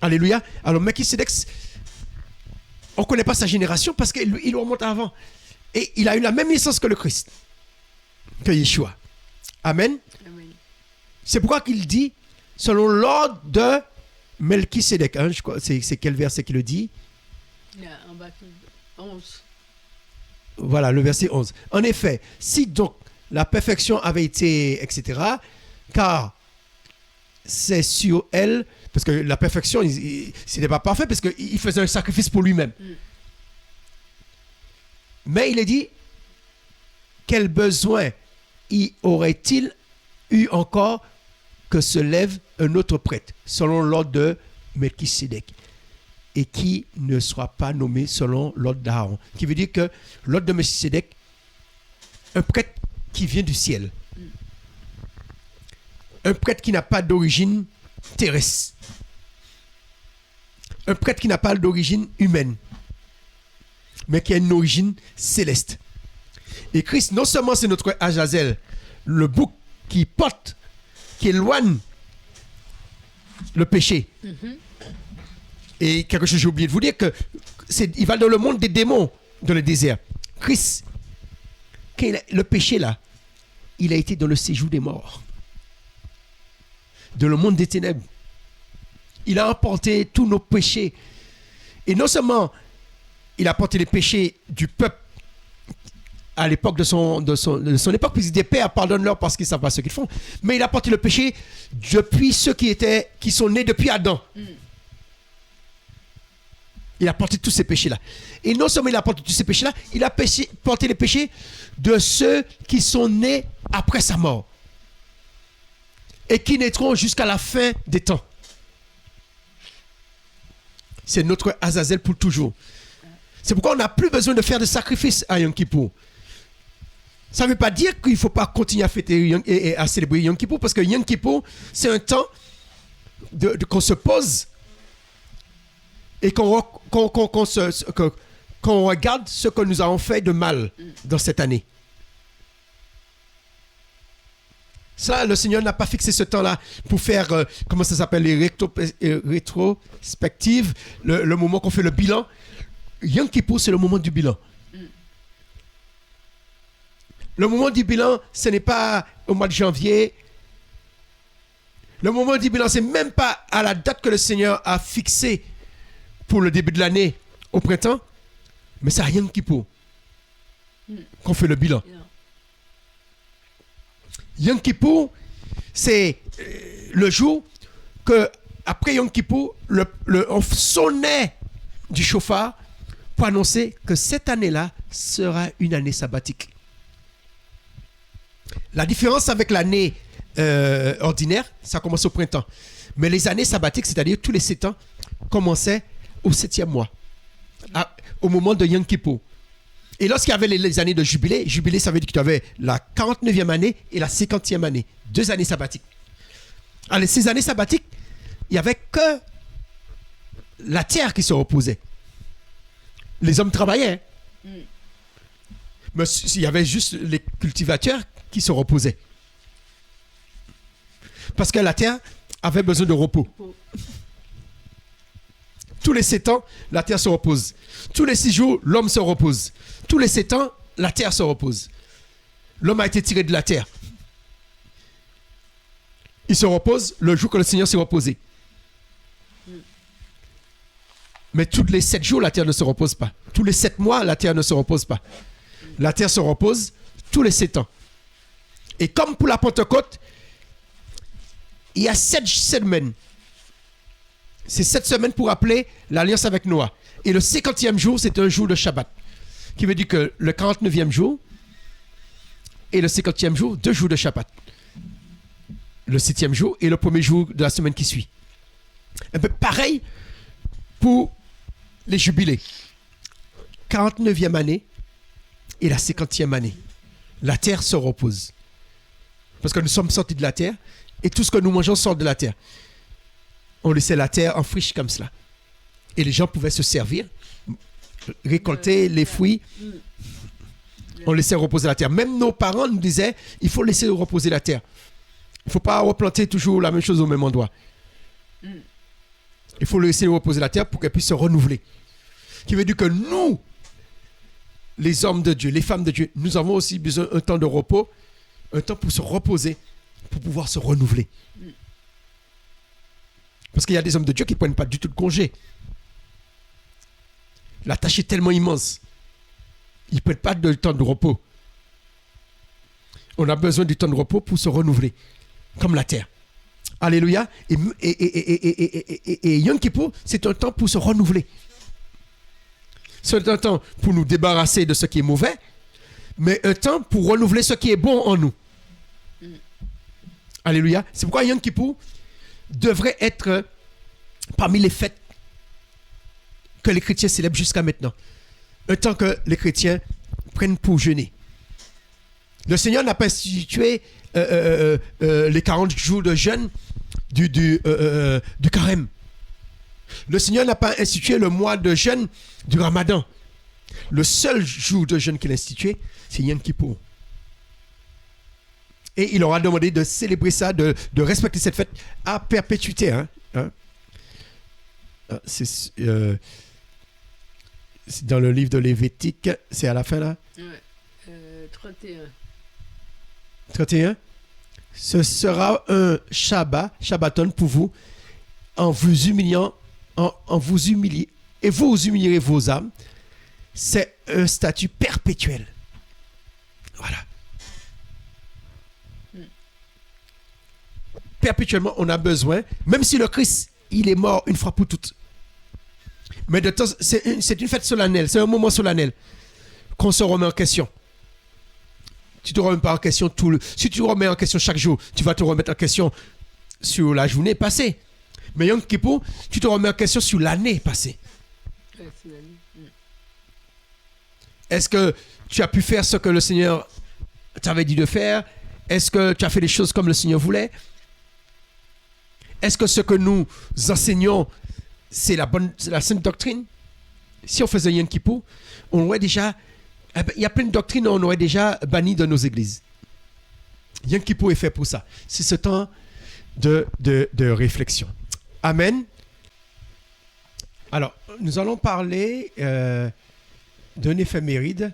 Alléluia. Alors, Melchisedec, on ne connaît pas sa génération parce qu'il remonte avant. Et il a eu la même naissance que le Christ, que Yeshua. Amen. Amen. C'est pourquoi qu'il dit, selon l'ordre de Melchisedec. Hein, je crois, c'est quel verset qui le dit? Il y a en bas 11. Voilà, le verset 11. En effet, si donc la perfection avait été, etc., car c'est sur elle, parce que la perfection, ce n'est pas parfait, parce qu'il faisait un sacrifice pour lui-même. Mais il est dit, quel besoin y aurait-il eu encore que se lève un autre prêtre, selon l'ordre de Melchisedec, et qui ne soit pas nommé selon l'ordre d'Aaron. Qui veut dire que l'ordre de Melchisedec, un prêtre qui vient du ciel, un prêtre qui n'a pas d'origine terrestre, un prêtre qui n'a pas d'origine humaine, mais qui a une origine céleste. Et Christ, non seulement c'est notre Azazel, le bouc qui porte, qui éloigne le péché. Et quelque chose que j'ai oublié de vous dire, il va dans le monde des démons, dans le désert. Christ, le péché là, il a été dans le séjour des morts, dans le monde des ténèbres. Il a emporté tous nos péchés. Et non seulement il a porté les péchés du peuple à l'époque de son époque, puis il dit, Père, pardonne-leur parce qu'ils ne savent pas ce qu'ils font. Mais il a porté le péché depuis ceux qui sont nés depuis Adam. Il a porté tous ces péchés-là. Et non seulement il a porté tous ces péchés-là, il a porté les péchés de ceux qui sont nés après sa mort. Et qui naîtront jusqu'à la fin des temps. C'est notre Azazel pour toujours. C'est pourquoi on n'a plus besoin de faire de sacrifices à Yom Kippour. Ça ne veut pas dire qu'il ne faut pas continuer à fêter et à célébrer Yom Kippour, parce que Yom Kippour, c'est un temps qu'on se pose et qu'on regarde ce que nous avons fait de mal dans cette année. Ça, le Seigneur n'a pas fixé ce temps-là pour faire, comment ça s'appelle, les rétrospectives, le moment qu'on fait le bilan. Yom Kippour, c'est le moment du bilan. Le moment du bilan, ce n'est pas au mois de janvier. Le moment du bilan, c'est même pas à la date que le Seigneur a fixée pour le début de l'année, au printemps, mais c'est à Yom Kippour qu'on fait le bilan. Yom Kippour, c'est le jour que, après Yom Kippour, on sonnait du chauffard pour annoncer que cette année-là sera une année sabbatique. La différence avec l'année ordinaire, ça commence au printemps. Mais les années sabbatiques, c'est-à-dire tous les 7 ans, commençaient au 7e mois, au moment de Yom Kippour. Et lorsqu'il y avait les années de jubilé, ça veut dire que tu avais la 49e année et la 50e année. 2 années sabbatiques. Alors, ces années sabbatiques, il n'y avait que la terre qui se reposait. Les hommes travaillaient. Mais il y avait juste les cultivateurs qui se reposaient. Parce que la terre avait besoin de repos. Tous les 7 ans, la terre se repose. Tous les 6 jours, l'homme se repose. Tous les 7 ans, la terre se repose. L'homme a été tiré de la terre. Il se repose le jour que le Seigneur s'est reposé. Mais tous les 7 jours, la terre ne se repose pas. Tous les 7 mois, la terre ne se repose pas. La terre se repose tous les 7 ans. Et comme pour la Pentecôte, il y a 7 semaines. C'est 7 semaines pour rappeler l'alliance avec Noah. Et le 50e jour, c'est un jour de Shabbat. Qui veut dire que le 49e jour et le 50e jour, 2 jours de Shabbat. Le 7e jour et le premier jour de la semaine qui suit. Un peu pareil pour les jubilés. 49e année et la 50e année. La terre se repose. Parce que nous sommes sortis de la terre et tout ce que nous mangeons sort de la terre. On laissait la terre en friche comme cela. Et les gens pouvaient se servir récolter les fruits, on laissait reposer la terre. Même nos parents nous disaient, il faut laisser reposer la terre. Il ne faut pas replanter toujours la même chose au même endroit. Il faut laisser reposer la terre pour qu'elle puisse se renouveler. Ce qui veut dire que nous, les hommes de Dieu, les femmes de Dieu, nous avons aussi besoin d'un temps de repos, un temps pour se reposer, pour pouvoir se renouveler. Parce qu'il y a des hommes de Dieu qui ne prennent pas du tout de congé. La tâche est tellement immense. Ils ne prennent pas de temps de repos. On a besoin du temps de repos pour se renouveler, comme la terre. Alléluia. Et Yom Kippour, c'est un temps pour se renouveler. C'est un temps pour nous débarrasser de ce qui est mauvais, mais un temps pour renouveler ce qui est bon en nous. Alléluia. C'est pourquoi Yom Kippour devrait être parmi les fêtes que les chrétiens célèbrent jusqu'à maintenant. Un temps que les chrétiens prennent pour jeûner. Le Seigneur n'a pas institué les 40 jours de jeûne du carême. Le Seigneur n'a pas institué le mois de jeûne du Ramadan. Le seul jour de jeûne qu'il a institué, c'est Yom Kippour. Et il leur a demandé de célébrer ça, de respecter cette fête à perpétuité. C'est dans le livre de Lévitique, c'est à la fin là. 31. 31. Ce sera un Shabbaton pour vous, en vous humiliant, en vous humilier, et vous humilierez vos âmes. C'est un statut perpétuel. Voilà. Perpétuellement, on a besoin, même si le Christ, il est mort une fois pour toutes. Mais de temps, c'est une fête solennelle, c'est un moment solennel qu'on se remet en question. Tu te remets pas en question si tu te remets en question chaque jour, tu vas te remettre en question sur la journée passée. Mais Yom Kippour, tu te remets en question sur l'année passée. Est-ce que tu as pu faire ce que le Seigneur t'avait dit de faire? Est-ce que tu as fait les choses comme le Seigneur voulait? Est-ce que ce que nous enseignons, c'est la sainte doctrine? Si on faisait Yom Kippour, on aurait déjà... Il y a plein de doctrines on aurait déjà banni de nos églises. Yom Kippour est fait pour ça. C'est ce temps de réflexion. Amen. Alors, nous allons parler d'un éphéméride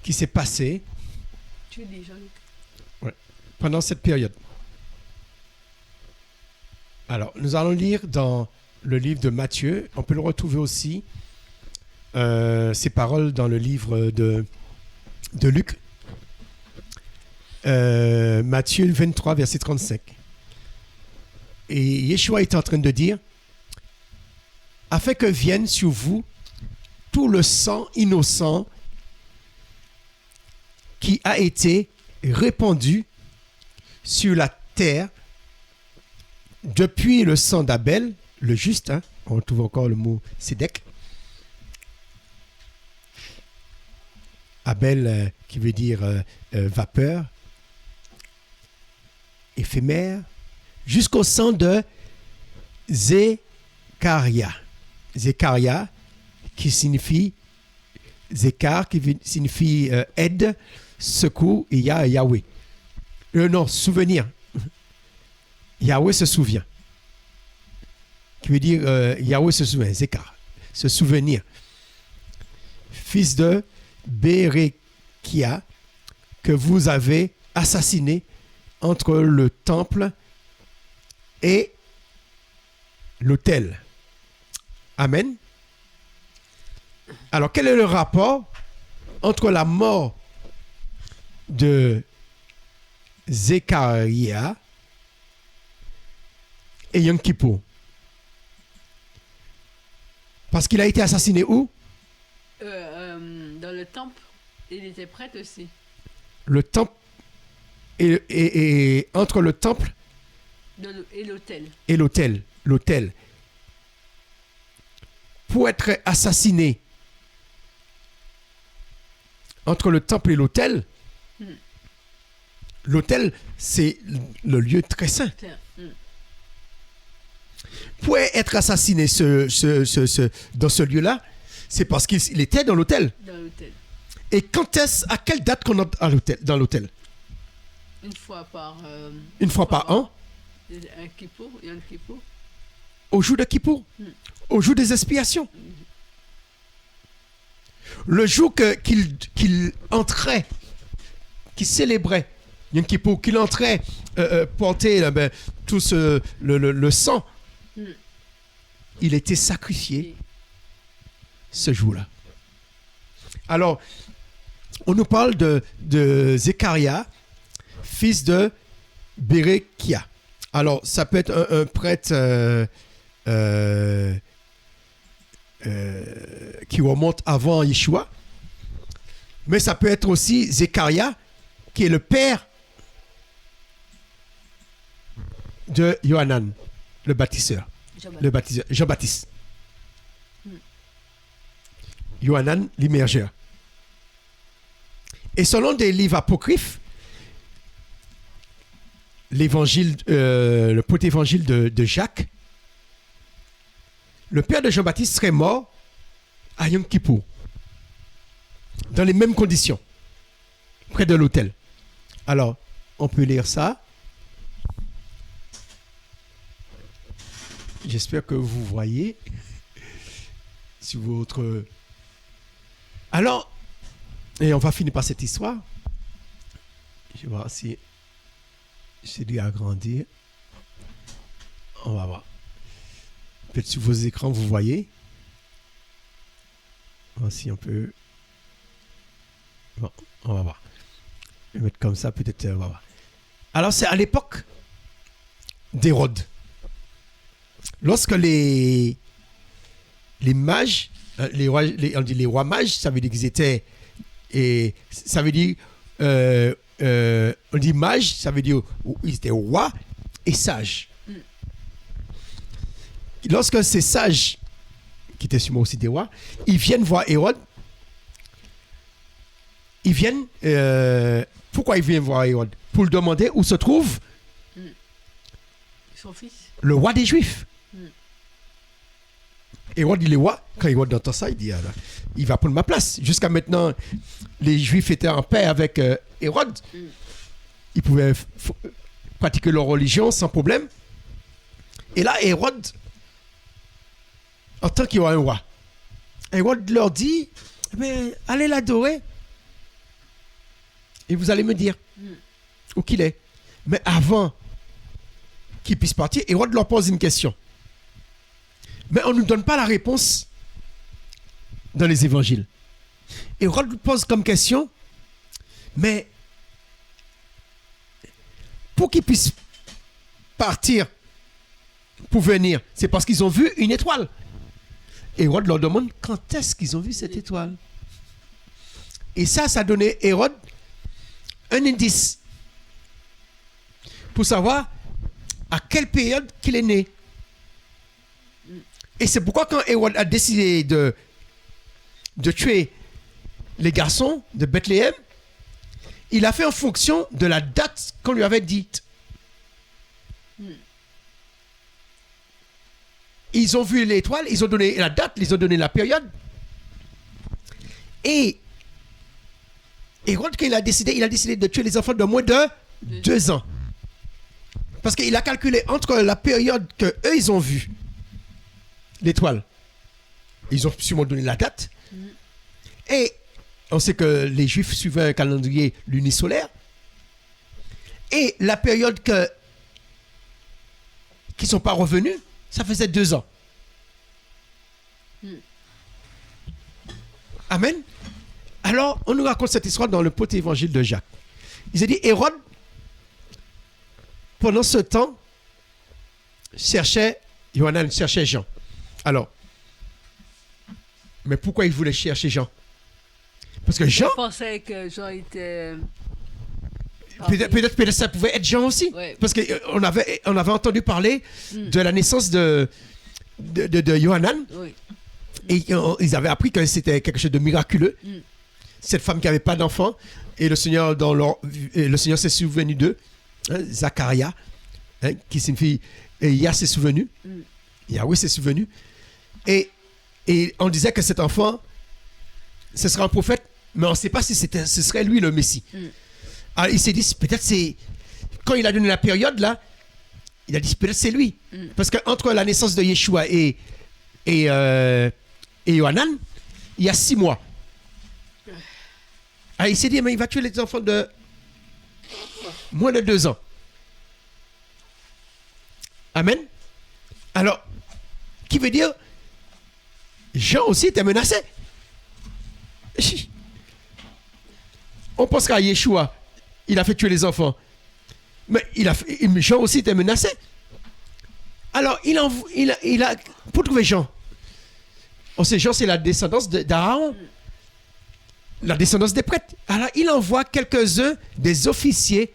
qui s'est passé pendant cette période. Alors, nous allons lire dans le livre de Matthieu. On peut le retrouver aussi, ces paroles, dans le livre de Luc. Matthieu 23, verset 35. Et Yeshua est en train de dire, afin que vienne sur vous tout le sang innocent qui a été répandu sur la terre depuis le sang d'Abel, le juste, on trouve encore le mot Sédèque. Abel qui veut dire vapeur, éphémère, jusqu'au sang de Zécharia. Zécharia qui signifie Zéchar, qui signifie aide, secours, et Yahweh. Non, souvenir. Yahweh se souvient. Qui veut dire Yahweh se souvient, Zéchar, se souvenir. Fils de Béréchia, que vous avez assassiné entre le temple et l'autel. Amen. Alors, quel est le rapport entre la mort de Zécharia et Yom Kippour? Parce qu'il a été assassiné où? Dans le temple. Il était prêtre aussi. Le temple et entre le temple et l'autel. Et l'autel. Pour être assassiné entre le temple et l'autel, l'autel, c'est le lieu très saint. Pour être assassiné dans ce lieu-là, C'est parce qu'il était dans l'autel. dans l'hôtel. Et à quelle date qu'on entre dans l'autel? Une fois par... Une fois par an, Un kippour, Yom Kippour. au jour de Kippour, au jour des expiations. Le jour qu'il entrait, qu'il célébrait Yom Kippour, qu'il entrait porter tout le sang, il était sacrifié ce jour-là. Alors, on nous parle de Zécharia, fils de Béréchia. Alors, ça peut être un prêtre qui remonte avant Yeshua, mais ça peut être aussi Zécharia, qui est le père de Yohanan, le baptiseur. Jean-Baptiste. Yohanan, l'immergeur. Et selon des livres apocryphes, le protévangile de Jacques, le père de Jean-Baptiste serait mort à Yom Kippour, dans les mêmes conditions, près de l'autel. Alors, on peut lire ça. J'espère que vous voyez sur votre... Alors, et on va finir par cette histoire. Je vais voir si j'ai dû agrandir. On va voir. Peut-être sur vos écrans, vous voyez. Si on peut... Bon, on va voir. Je vais mettre comme ça, peut-être... on va voir. Alors, c'est à l'époque d'Hérode. Lorsque les mages, on dit les rois mages, ça veut dire qu'ils étaient... Et ça veut dire... on dit mages, ça veut dire ils étaient rois et sages. Lorsque ces sages, qui étaient sûrement aussi des rois, ils viennent voir Hérode, ils viennent... pourquoi ils viennent voir Hérode? Pour lui demander où se trouve son fils, le roi des Juifs. Hérode, il est roi. Quand Hérode entend ça, il dit, ah, là, il va prendre ma place. Jusqu'à maintenant, les Juifs étaient en paix avec Hérode. Ils pouvaient pratiquer leur religion sans problème. Et là, Hérode, en tant qu'il y a un roi, Hérode leur dit, mais allez l'adorer. Et vous allez me dire où qu'il est. Mais avant qu'il puisse partir, Hérode leur pose une question. Mais on ne nous donne pas la réponse dans les évangiles. Hérode pose comme question, mais pour qu'ils puissent partir pour venir, c'est parce qu'ils ont vu une étoile. Hérode leur demande quand est-ce qu'ils ont vu cette étoile. Et ça donnait Hérode un indice pour savoir à quelle période qu'il est né. Et c'est pourquoi quand Hérode a décidé de tuer les garçons de Bethléem, il a fait en fonction de la date qu'on lui avait dite. Ils ont vu l'étoile, ils ont donné la date, ils ont donné la période. Et Hérode, quand il a décidé de tuer les enfants de moins de 2 ans. Parce qu'il a calculé entre la période qu'eux, ils ont vue l'étoile. Ils ont sûrement donné la date. Et on sait que les Juifs suivaient un calendrier lunisolaire. Et la période qu'ils ne sont pas revenus, ça faisait 2 ans. Amen. Alors, on nous raconte cette histoire dans le protévangile de Jacques. Il s'est dit, Hérode, pendant ce temps, Yohanan cherchait Jean. Alors, mais pourquoi il voulait chercher Jean? Parce que Jean... Je pensais que Jean était... Peut-être ça pouvait être Jean aussi. Ouais. Parce qu'on avait entendu parler de la naissance de Yohanan. Oui. Et ils avaient appris que c'était quelque chose de miraculeux. Cette femme qui n'avait pas d'enfant. Et le Seigneur, s'est souvenu d'eux. Zacharia, qui signifie Yah s'est souvenu. Yahweh s'est souvenu. Et Et on disait que cet enfant, ce sera un prophète, mais on ne sait pas si ce serait lui le Messie. Alors il s'est dit, peut-être c'est... Quand il a donné la période, là, il a dit, peut-être c'est lui. Parce qu'entre la naissance de Yeshua et Yohanan, il y a 6 mois. Alors il s'est dit, mais il va tuer les enfants de moins de 2 ans. Amen. Alors, qui veut dire, Jean aussi était menacé. On pense qu'à Yeshua, il a fait tuer les enfants. Mais Jean aussi était menacé. Alors, il a pour trouver Jean. On sait, Jean, c'est la descendance d'Aaron. La descendance des prêtres. Alors, il envoie quelques-uns des officiers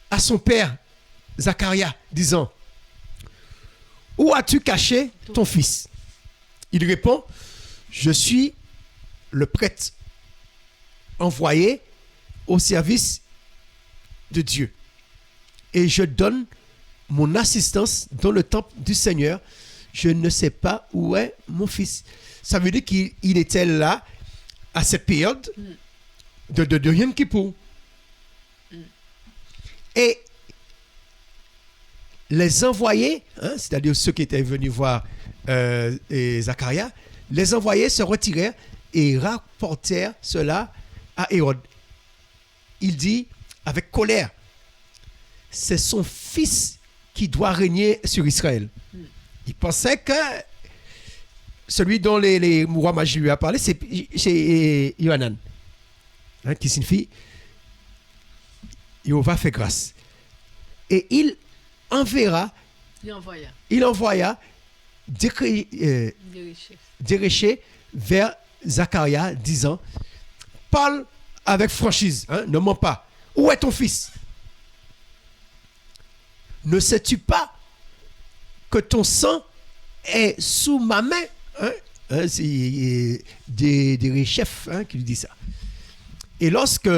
à son père, Zacharia, disant, où as-tu caché ton fils? Il répond, je suis le prêtre envoyé au service de Dieu. Et je donne mon assistance dans le temple du Seigneur. Je ne sais pas où est mon fils. Ça veut dire qu'il était là à cette période de Yom Kippour. Et les envoyés, c'est-à-dire ceux qui étaient venus voir Zacharia, les envoyés se retirèrent et rapportèrent cela à Hérode. Il dit avec colère, c'est son fils qui doit régner sur Israël. Il pensait que celui dont les rois mages lui a parlé, c'est Yohanan, qui signifie Jéhovah fait grâce. Et il envoya Déréché vers Zacharia, disant, parle avec franchise, ne mens pas. Où est ton fils? Ne sais-tu pas que ton sang est sous ma main? C'est des chefs qui lui disent ça. Et lorsque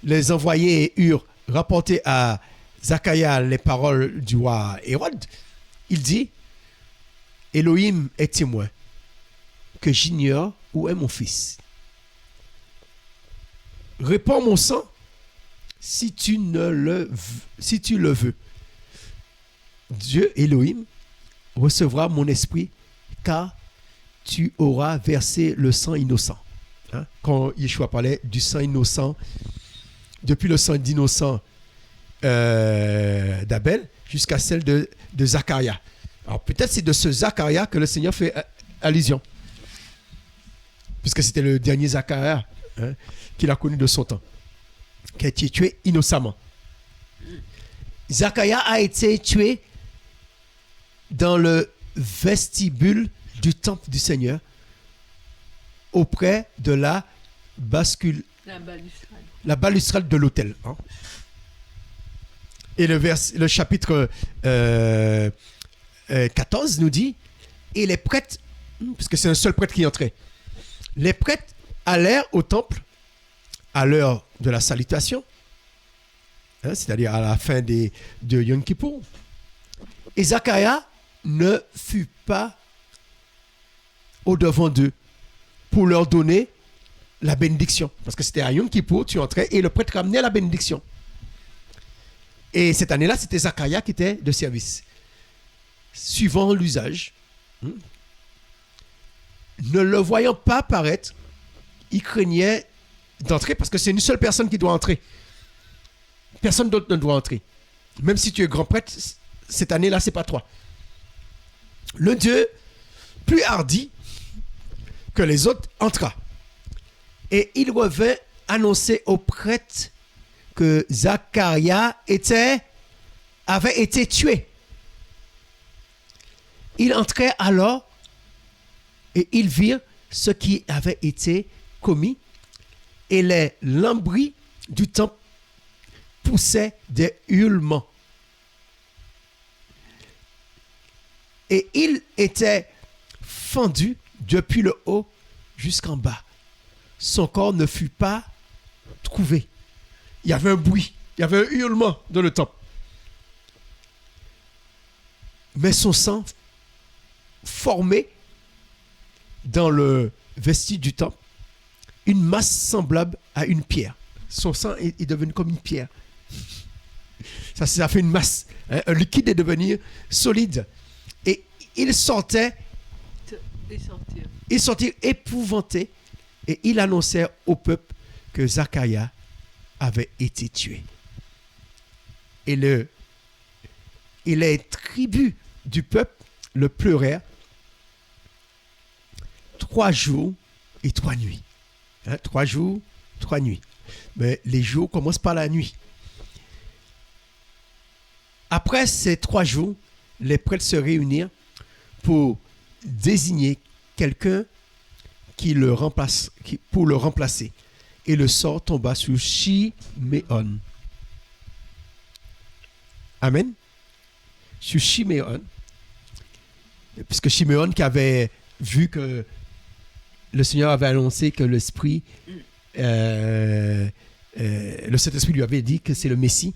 les envoyés eurent rapporté à Zacharia les paroles du roi Hérode, il dit, Elohim est témoin que j'ignore où est mon fils. Répands mon sang si tu le veux. Dieu Elohim recevra mon esprit car tu auras versé le sang innocent. Quand Yeshua parlait du sang innocent, depuis le sang d'innocent d'Abel jusqu'à celle de Zacharia. Alors peut-être c'est de ce Zacharia que le Seigneur fait allusion. Puisque c'était le dernier Zacharia qu'il a connu de son temps, qui a été tué innocemment. Zacharia a été tué dans le vestibule du temple du Seigneur auprès de la balustrade de l'autel. Et le chapitre 14 nous dit, et les prêtres, parce que c'est un seul prêtre qui entrait, les prêtres allèrent au temple à l'heure de la salutation, c'est-à-dire à la fin de Yom Kippour. Et Zacharia ne fut pas au-devant d'eux pour leur donner la bénédiction. Parce que c'était à Yom Kippour, tu entrais et le prêtre ramenait la bénédiction. Et cette année-là, c'était Zacharia qui était de service. Suivant l'usage, ne le voyant pas paraître, il craignait d'entrer parce que c'est une seule personne qui doit entrer. Personne d'autre ne doit entrer. Même si tu es grand prêtre, cette année-là, c'est pas toi. Le Dieu plus hardi que les autres entra. Et il revint annoncer aux prêtres que Zacharia avait été tué. Il entrait alors et ils virent ce qui avait été commis et les lambris du temple poussaient des hurlements. Et il était fendu depuis le haut jusqu'en bas. Son corps ne fut pas trouvé. Il y avait un bruit, il y avait un hurlement dans le temple. Mais son sang formé dans le vestige du temple une masse semblable à une pierre. Son sang est devenu comme une pierre. Ça fait une masse. Hein? Un liquide est devenu solide. Et il sortait épouvanté et il annonçait au peuple que Zacharie avait été tué. Et les tribus du peuple le pleurèrent 3 jours et 3 nuits. 3 jours, 3 nuits. Mais les jours commencent par la nuit. Après ces 3 jours, les prêtres se réunirent pour désigner quelqu'un pour le remplacer. Et le sort tomba sur Chiméon. Amen. Sur Chiméon. Puisque Chiméon qui avait vu que le Seigneur avait annoncé que le Saint-Esprit lui avait dit que c'est le Messie.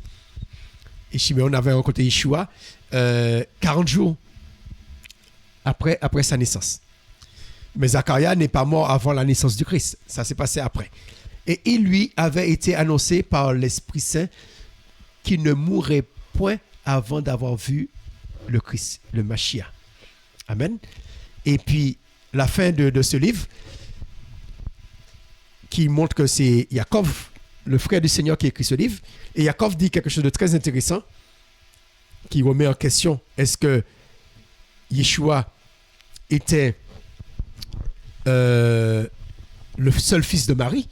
Et Chiméon avait rencontré Yeshua 40 jours après sa naissance. Mais Zacharie n'est pas mort avant la naissance du Christ. Ça s'est passé après. Et il lui avait été annoncé par l'Esprit Saint qu'il ne mourrait point avant d'avoir vu le Christ, le Mashiach. Amen. Et puis, la fin de ce livre, qui montre que c'est Yaakov, le frère du Seigneur, qui écrit ce livre. Et Yaakov dit quelque chose de très intéressant, qui remet en question, est-ce que Yeshua était le seul fils de Marie?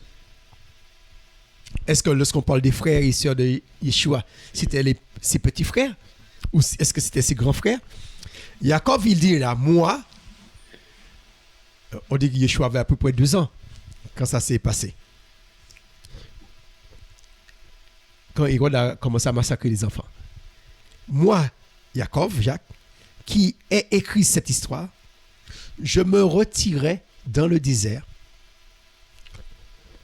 Est-ce que lorsqu'on parle des frères et sœurs de Yeshua, c'était ses petits frères? Ou est-ce que c'était ses grands frères? Yaakov, il dit là, moi, on dit que Yeshua avait à peu près 2 ans quand ça s'est passé. Quand Hérode a commencé à massacrer les enfants. Moi, Yaakov, Jacques, qui ai écrit cette histoire, je me retirais dans le désert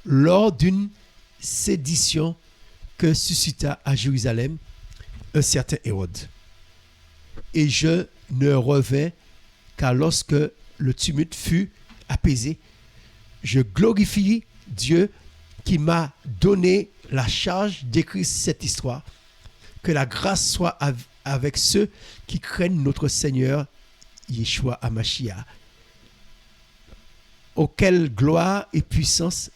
lors d'une sédition que suscita à Jérusalem un certain Hérode. Et je ne revins qu'à lorsque le tumulte fut apaisé. Je glorifie Dieu qui m'a donné la charge d'écrire cette histoire. Que la grâce soit avec ceux qui craignent notre Seigneur Yeshua HaMashiach. Auquel gloire et puissance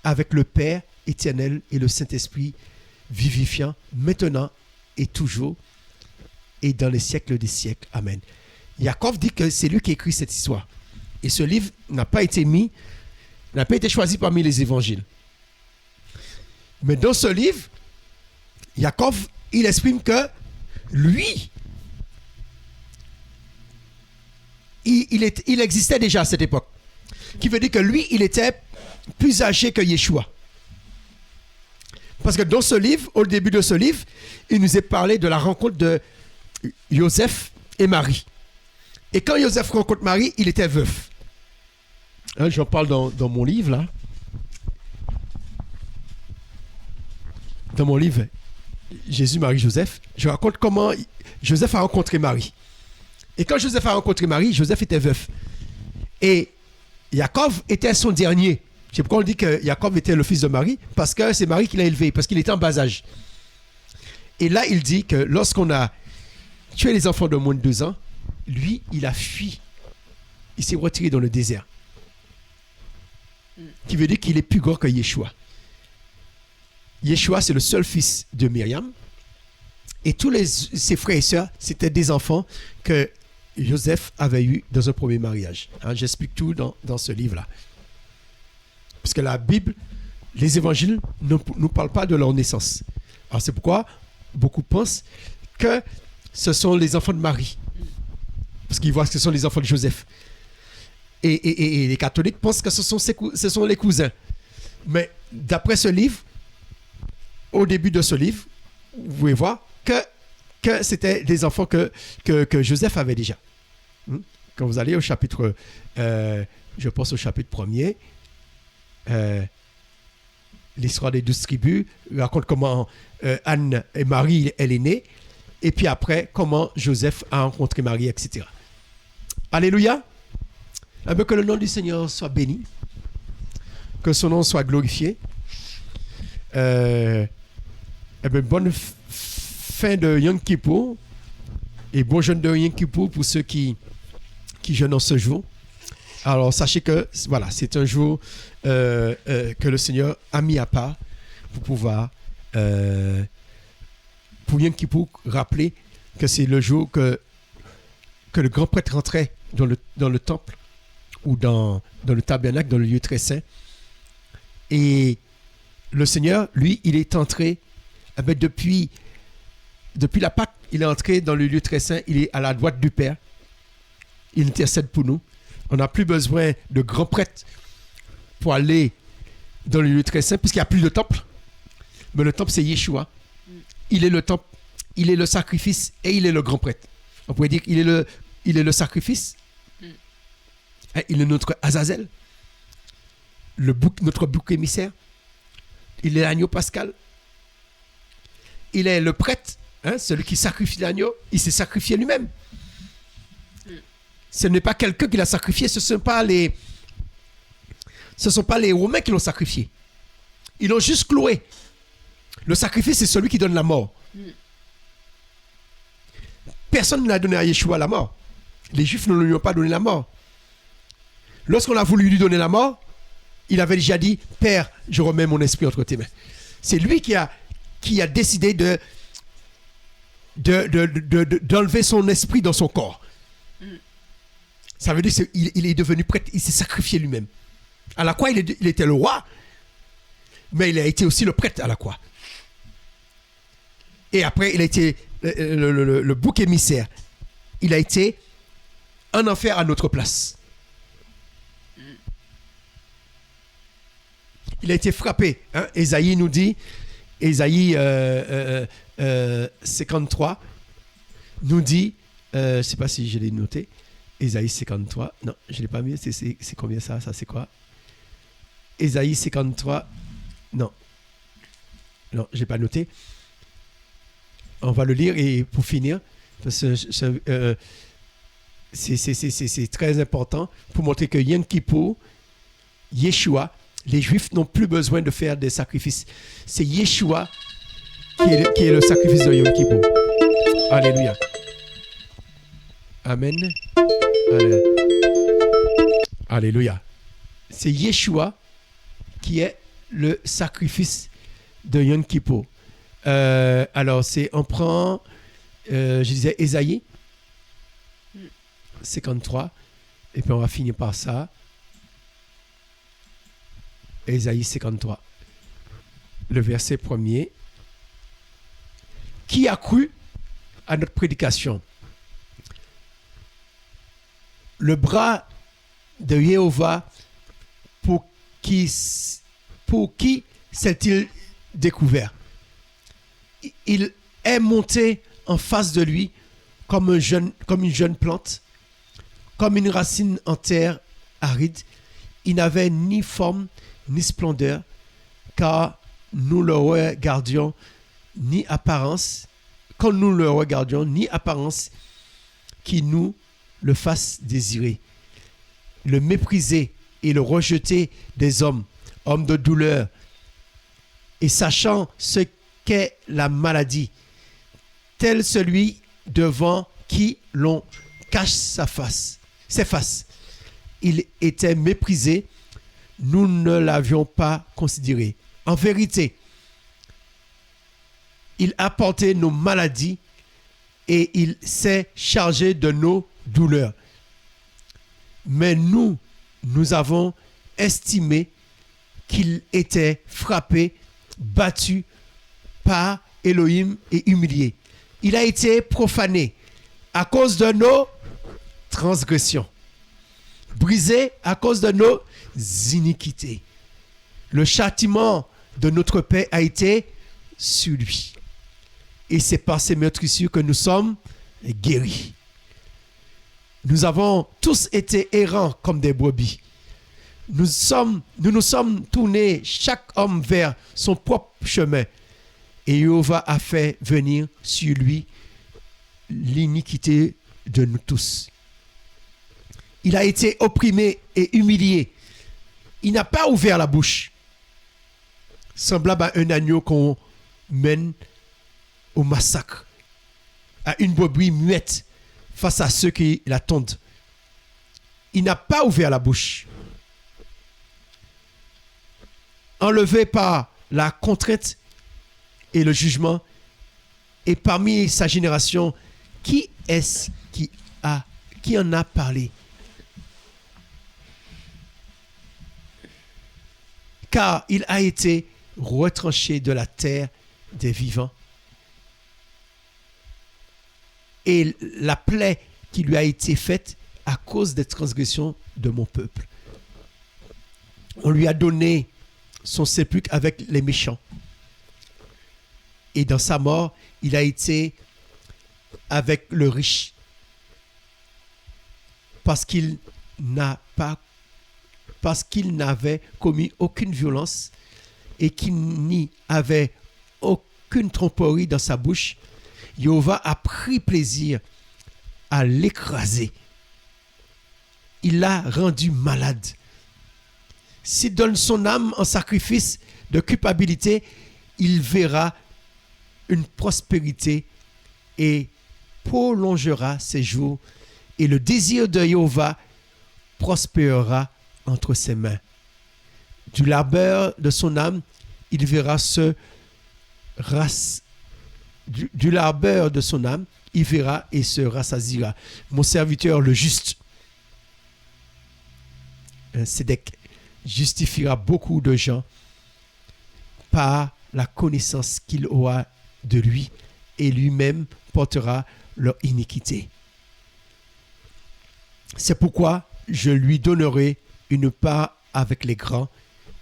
avec le Père éternel et le Saint-Esprit vivifiant, maintenant et toujours, et dans les siècles des siècles. Amen. Yaakov dit que c'est lui qui écrit cette histoire. Et ce livre n'a pas été choisi parmi les évangiles. Mais dans ce livre, Yaakov, il exprime que lui, il existait déjà à cette époque. Qui veut dire que lui, il était plus âgé que Yeshua. Parce que dans ce livre, au début de ce livre, il nous est parlé de la rencontre de Joseph et Marie. Et quand Joseph rencontre Marie, il était veuf. Hein, j'en parle dans mon livre, là. Dans mon livre, Jésus, Marie, Joseph, je raconte comment Joseph a rencontré Marie. Et quand Joseph a rencontré Marie, Joseph était veuf. Et Yaakov était son dernier. C'est pourquoi on dit que Yaakov était le fils de Marie, parce que c'est Marie qui l'a élevé, parce qu'il était en bas âge. Et là, il dit que lorsqu'on a tué les enfants de moins de 2 ans, lui, il a fui. Il s'est retiré dans le désert. Qui veut dire qu'il est plus grand que Yeshua. Yeshua, c'est le seul fils de Myriam. Et tous ses frères et sœurs, c'était des enfants que Joseph avait eu dans un premier mariage. Hein, j'explique tout dans ce livre-là. Parce que la Bible, les évangiles ne nous parlent pas de leur naissance. Alors c'est pourquoi beaucoup pensent que ce sont les enfants de Marie. Parce qu'ils voient que ce sont les enfants de Joseph. Et les catholiques pensent que ce sont les cousins. Mais d'après ce livre, au début de ce livre, vous pouvez voir que c'était des enfants que Joseph avait déjà. Quand vous allez au chapitre, je pense au chapitre 1er, l'histoire des 12 tribus raconte comment Anne et Marie, elle est née, et puis après, comment Joseph a rencontré Marie, etc. Alléluia. Eh bien, que le nom du Seigneur soit béni, que son nom soit glorifié. Eh bien, bonne fin de Yom Kippour et bon jeûne de Yom Kippour pour ceux qui jeûnent en ce jour. Alors, sachez que voilà, c'est un jour que le Seigneur a mis à part pour pouvoir, pour Yom Kippour, rappeler que c'est le jour que le grand prêtre rentrait dans le temple ou dans le tabernacle, dans le lieu très saint. Et le Seigneur, lui, il est entré, depuis la Pâque, il est entré dans le lieu très saint, il est à la droite du Père. Il intercède pour nous. On n'a plus besoin de grands prêtres pour aller dans le lieu très saint, puisqu'il n'y a plus de temple. Mais le temple, c'est Yeshua. Il est le temple, il est le sacrifice et il est le grand prêtre. On pourrait dire qu'il est le sacrifice. Il est notre Azazel, notre bouc émissaire. Il est l'agneau pascal. Il est le prêtre, celui qui sacrifie l'agneau. Il s'est sacrifié lui-même. Ce n'est pas quelqu'un qui l'a sacrifié, ce ne sont pas les Romains qui l'ont sacrifié. Ils l'ont juste cloué. Le sacrifice, c'est celui qui donne la mort. Personne ne l'a donné à Yeshua la mort. Les Juifs ne lui ont pas donné la mort. Lorsqu'on a voulu lui donner la mort, il avait déjà dit, Père, je remets mon esprit entre tes mains. C'est lui qui a décidé d'enlever son esprit dans son corps. Ça veut dire qu'il est devenu prêtre, il s'est sacrifié lui-même. À la croix, il était le roi, mais il a été aussi le prêtre à la croix. Et après, il a été le bouc émissaire. Il a été en enfer à notre place. Il a été frappé. Ésaïe nous dit, Ésaïe 53 nous dit, je ne sais pas si je l'ai noté, Ésaïe 53, non, je ne l'ai pas mis, c'est combien ça c'est quoi? Ésaïe 53, non, je ne l'ai pas noté. On va le lire et pour finir, parce que c'est très important pour montrer que Yom Kippour, Yeshua, les Juifs n'ont plus besoin de faire des sacrifices. C'est Yeshua qui est le sacrifice de Yom Kippour. Alléluia. Amen. Alléluia. C'est Yeshua qui est le sacrifice de Yom Kippour. Alors, on prend, je disais, Ésaïe 53, et puis on va finir par ça. Ésaïe 53, le verset 1er. Qui a cru à notre prédication? Le bras de Jéhovah, pour qui s'est-il découvert? Il est monté en face de lui comme une jeune plante, comme une racine en terre aride. Il n'avait ni forme ni splendeur, car nous le regardions ni apparence, quand nous le regardions ni apparence qui nous le fasse désirer. Le mépriser et le rejeter des hommes de douleur, et sachant ce qu'est la maladie, tel celui devant qui l'on cache ses faces. Il était méprisé, nous ne l'avions pas considéré. En vérité, il a porté nos maladies et il s'est chargé de nos douleurs. Mais nous avons estimé qu'il était frappé, battu par Elohim et humilié. Il a été profané à cause de nos transgressions, brisé à cause de nos iniquités. Le châtiment de notre paix a été sur lui. Et c'est par ces meurtrissures que nous sommes guéris. Nous avons tous été errants comme des brebis. Nous nous sommes tournés chaque homme vers son propre chemin. Et Jéhovah a fait venir sur lui l'iniquité de nous tous. Il a été opprimé et humilié. Il n'a pas ouvert la bouche. Semblable à un agneau qu'on mène au massacre, à une brebis muette face à ceux qui l'attendent. Il n'a pas ouvert la bouche. Enlevé par la contrainte et le jugement, et parmi sa génération, qui est-ce qui en a parlé? Car il a été retranché de la terre des vivants. Et la plaie qui lui a été faite à cause des transgressions de mon peuple. On lui a donné son sépulcre avec les méchants. Et dans sa mort, il a été avec le riche. Parce qu'il n'avait commis aucune violence et qu'il n'y avait aucune tromperie dans sa bouche, Jéhovah a pris plaisir à l'écraser. Il l'a rendu malade. S'il donne son âme en sacrifice de culpabilité, il verra une prospérité et prolongera ses jours. Et le désir de Jéhovah prospérera entre ses mains. Du labeur de son âme, il verra du labeur de son âme, il verra et se rassasiera. Mon serviteur, le juste, Sédek, justifiera beaucoup de gens par la connaissance qu'il aura de lui et lui-même portera leur iniquité. C'est pourquoi je lui donnerai une part avec les grands.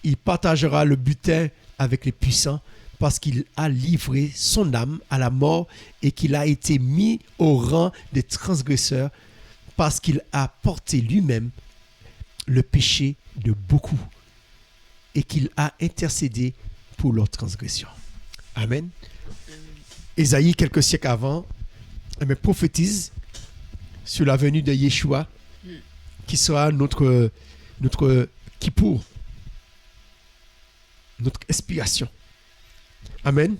Il partagera le butin avec les puissants parce qu'il a livré son âme à la mort et qu'il a été mis au rang des transgresseurs parce qu'il a porté lui-même le péché de beaucoup et qu'il a intercédé pour leurs transgressions. Amen. Ésaïe, quelques siècles avant, prophétise sur la venue de Yeshua qui sera notre Kippour, notre expiation. Amen.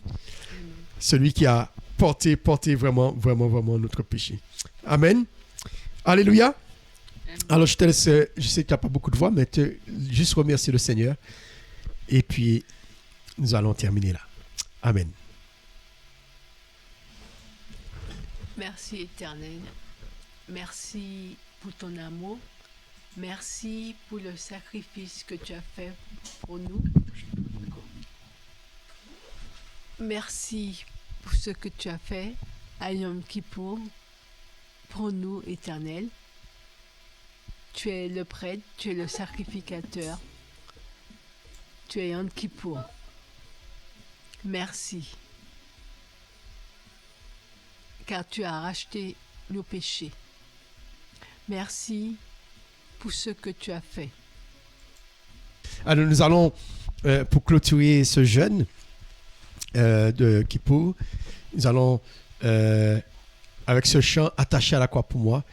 Celui qui a porté vraiment notre péché. Amen. Alléluia. Alors je te laisse, je sais que tu n'as pas beaucoup de voix, mais juste remercier le Seigneur. Et puis, nous allons terminer là. Amen. Merci Éternel. Merci pour ton amour. Merci pour le sacrifice que tu as fait pour nous. Merci pour ce que tu as fait à Yom Kippour pour nous, Éternel. Tu es le prêtre, tu es le sacrificateur. Tu es Yom Kippour. Merci. Car tu as racheté nos péchés. Merci pour ce que tu as fait. Alors nous allons, pour clôturer ce jeûne de Kippour, nous allons, avec ce chant attaché à la croix pour moi,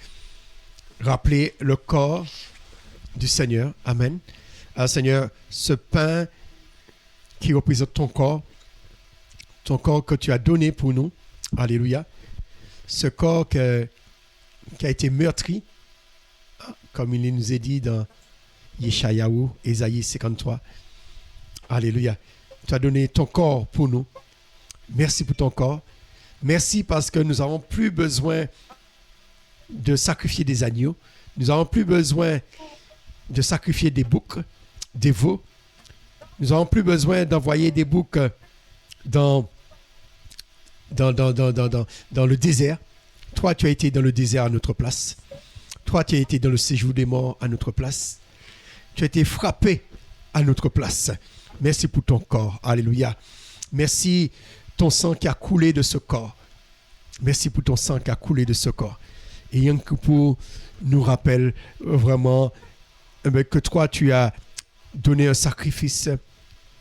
rappeler le corps du Seigneur. Amen. Alors, Seigneur, ce pain qui représente ton corps que tu as donné pour nous. Alléluia. Ce corps qui a été meurtri, comme il nous est dit dans Yeshayahu, Ésaïe 53. Alléluia. Tu as donné ton corps pour nous. Merci pour ton corps. Merci parce que nous n'avons plus besoin de sacrifier des agneaux. Nous n'avons plus besoin de sacrifier des boucs, des veaux. Nous n'avons plus besoin d'envoyer des boucs dans le désert. Toi, tu as été dans le désert à notre place. Toi, tu as été dans le séjour des morts à notre place. Tu as été frappé à notre place. Merci pour ton corps. Alléluia. Merci ton sang qui a coulé de ce corps. Merci pour ton sang qui a coulé de ce corps. Et Yom Kippour nous rappelle vraiment que toi, tu as donné un sacrifice,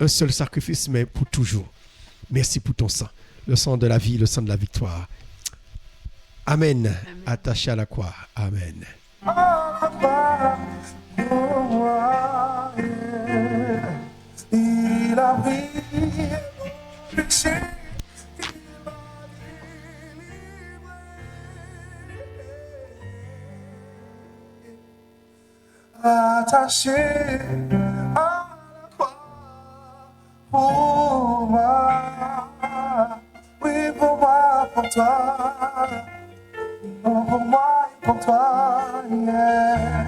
un seul sacrifice, mais pour toujours. Merci pour ton sang. Le sang de la vie, le sang de la victoire. Amen. Amen. Attaché à la croix. Amen. papa pour moi. Yeah. Il a pris mon péché. Attaché à la croix pour moi, oui pour moi, pour toi, pour moi et pour toi, yeah.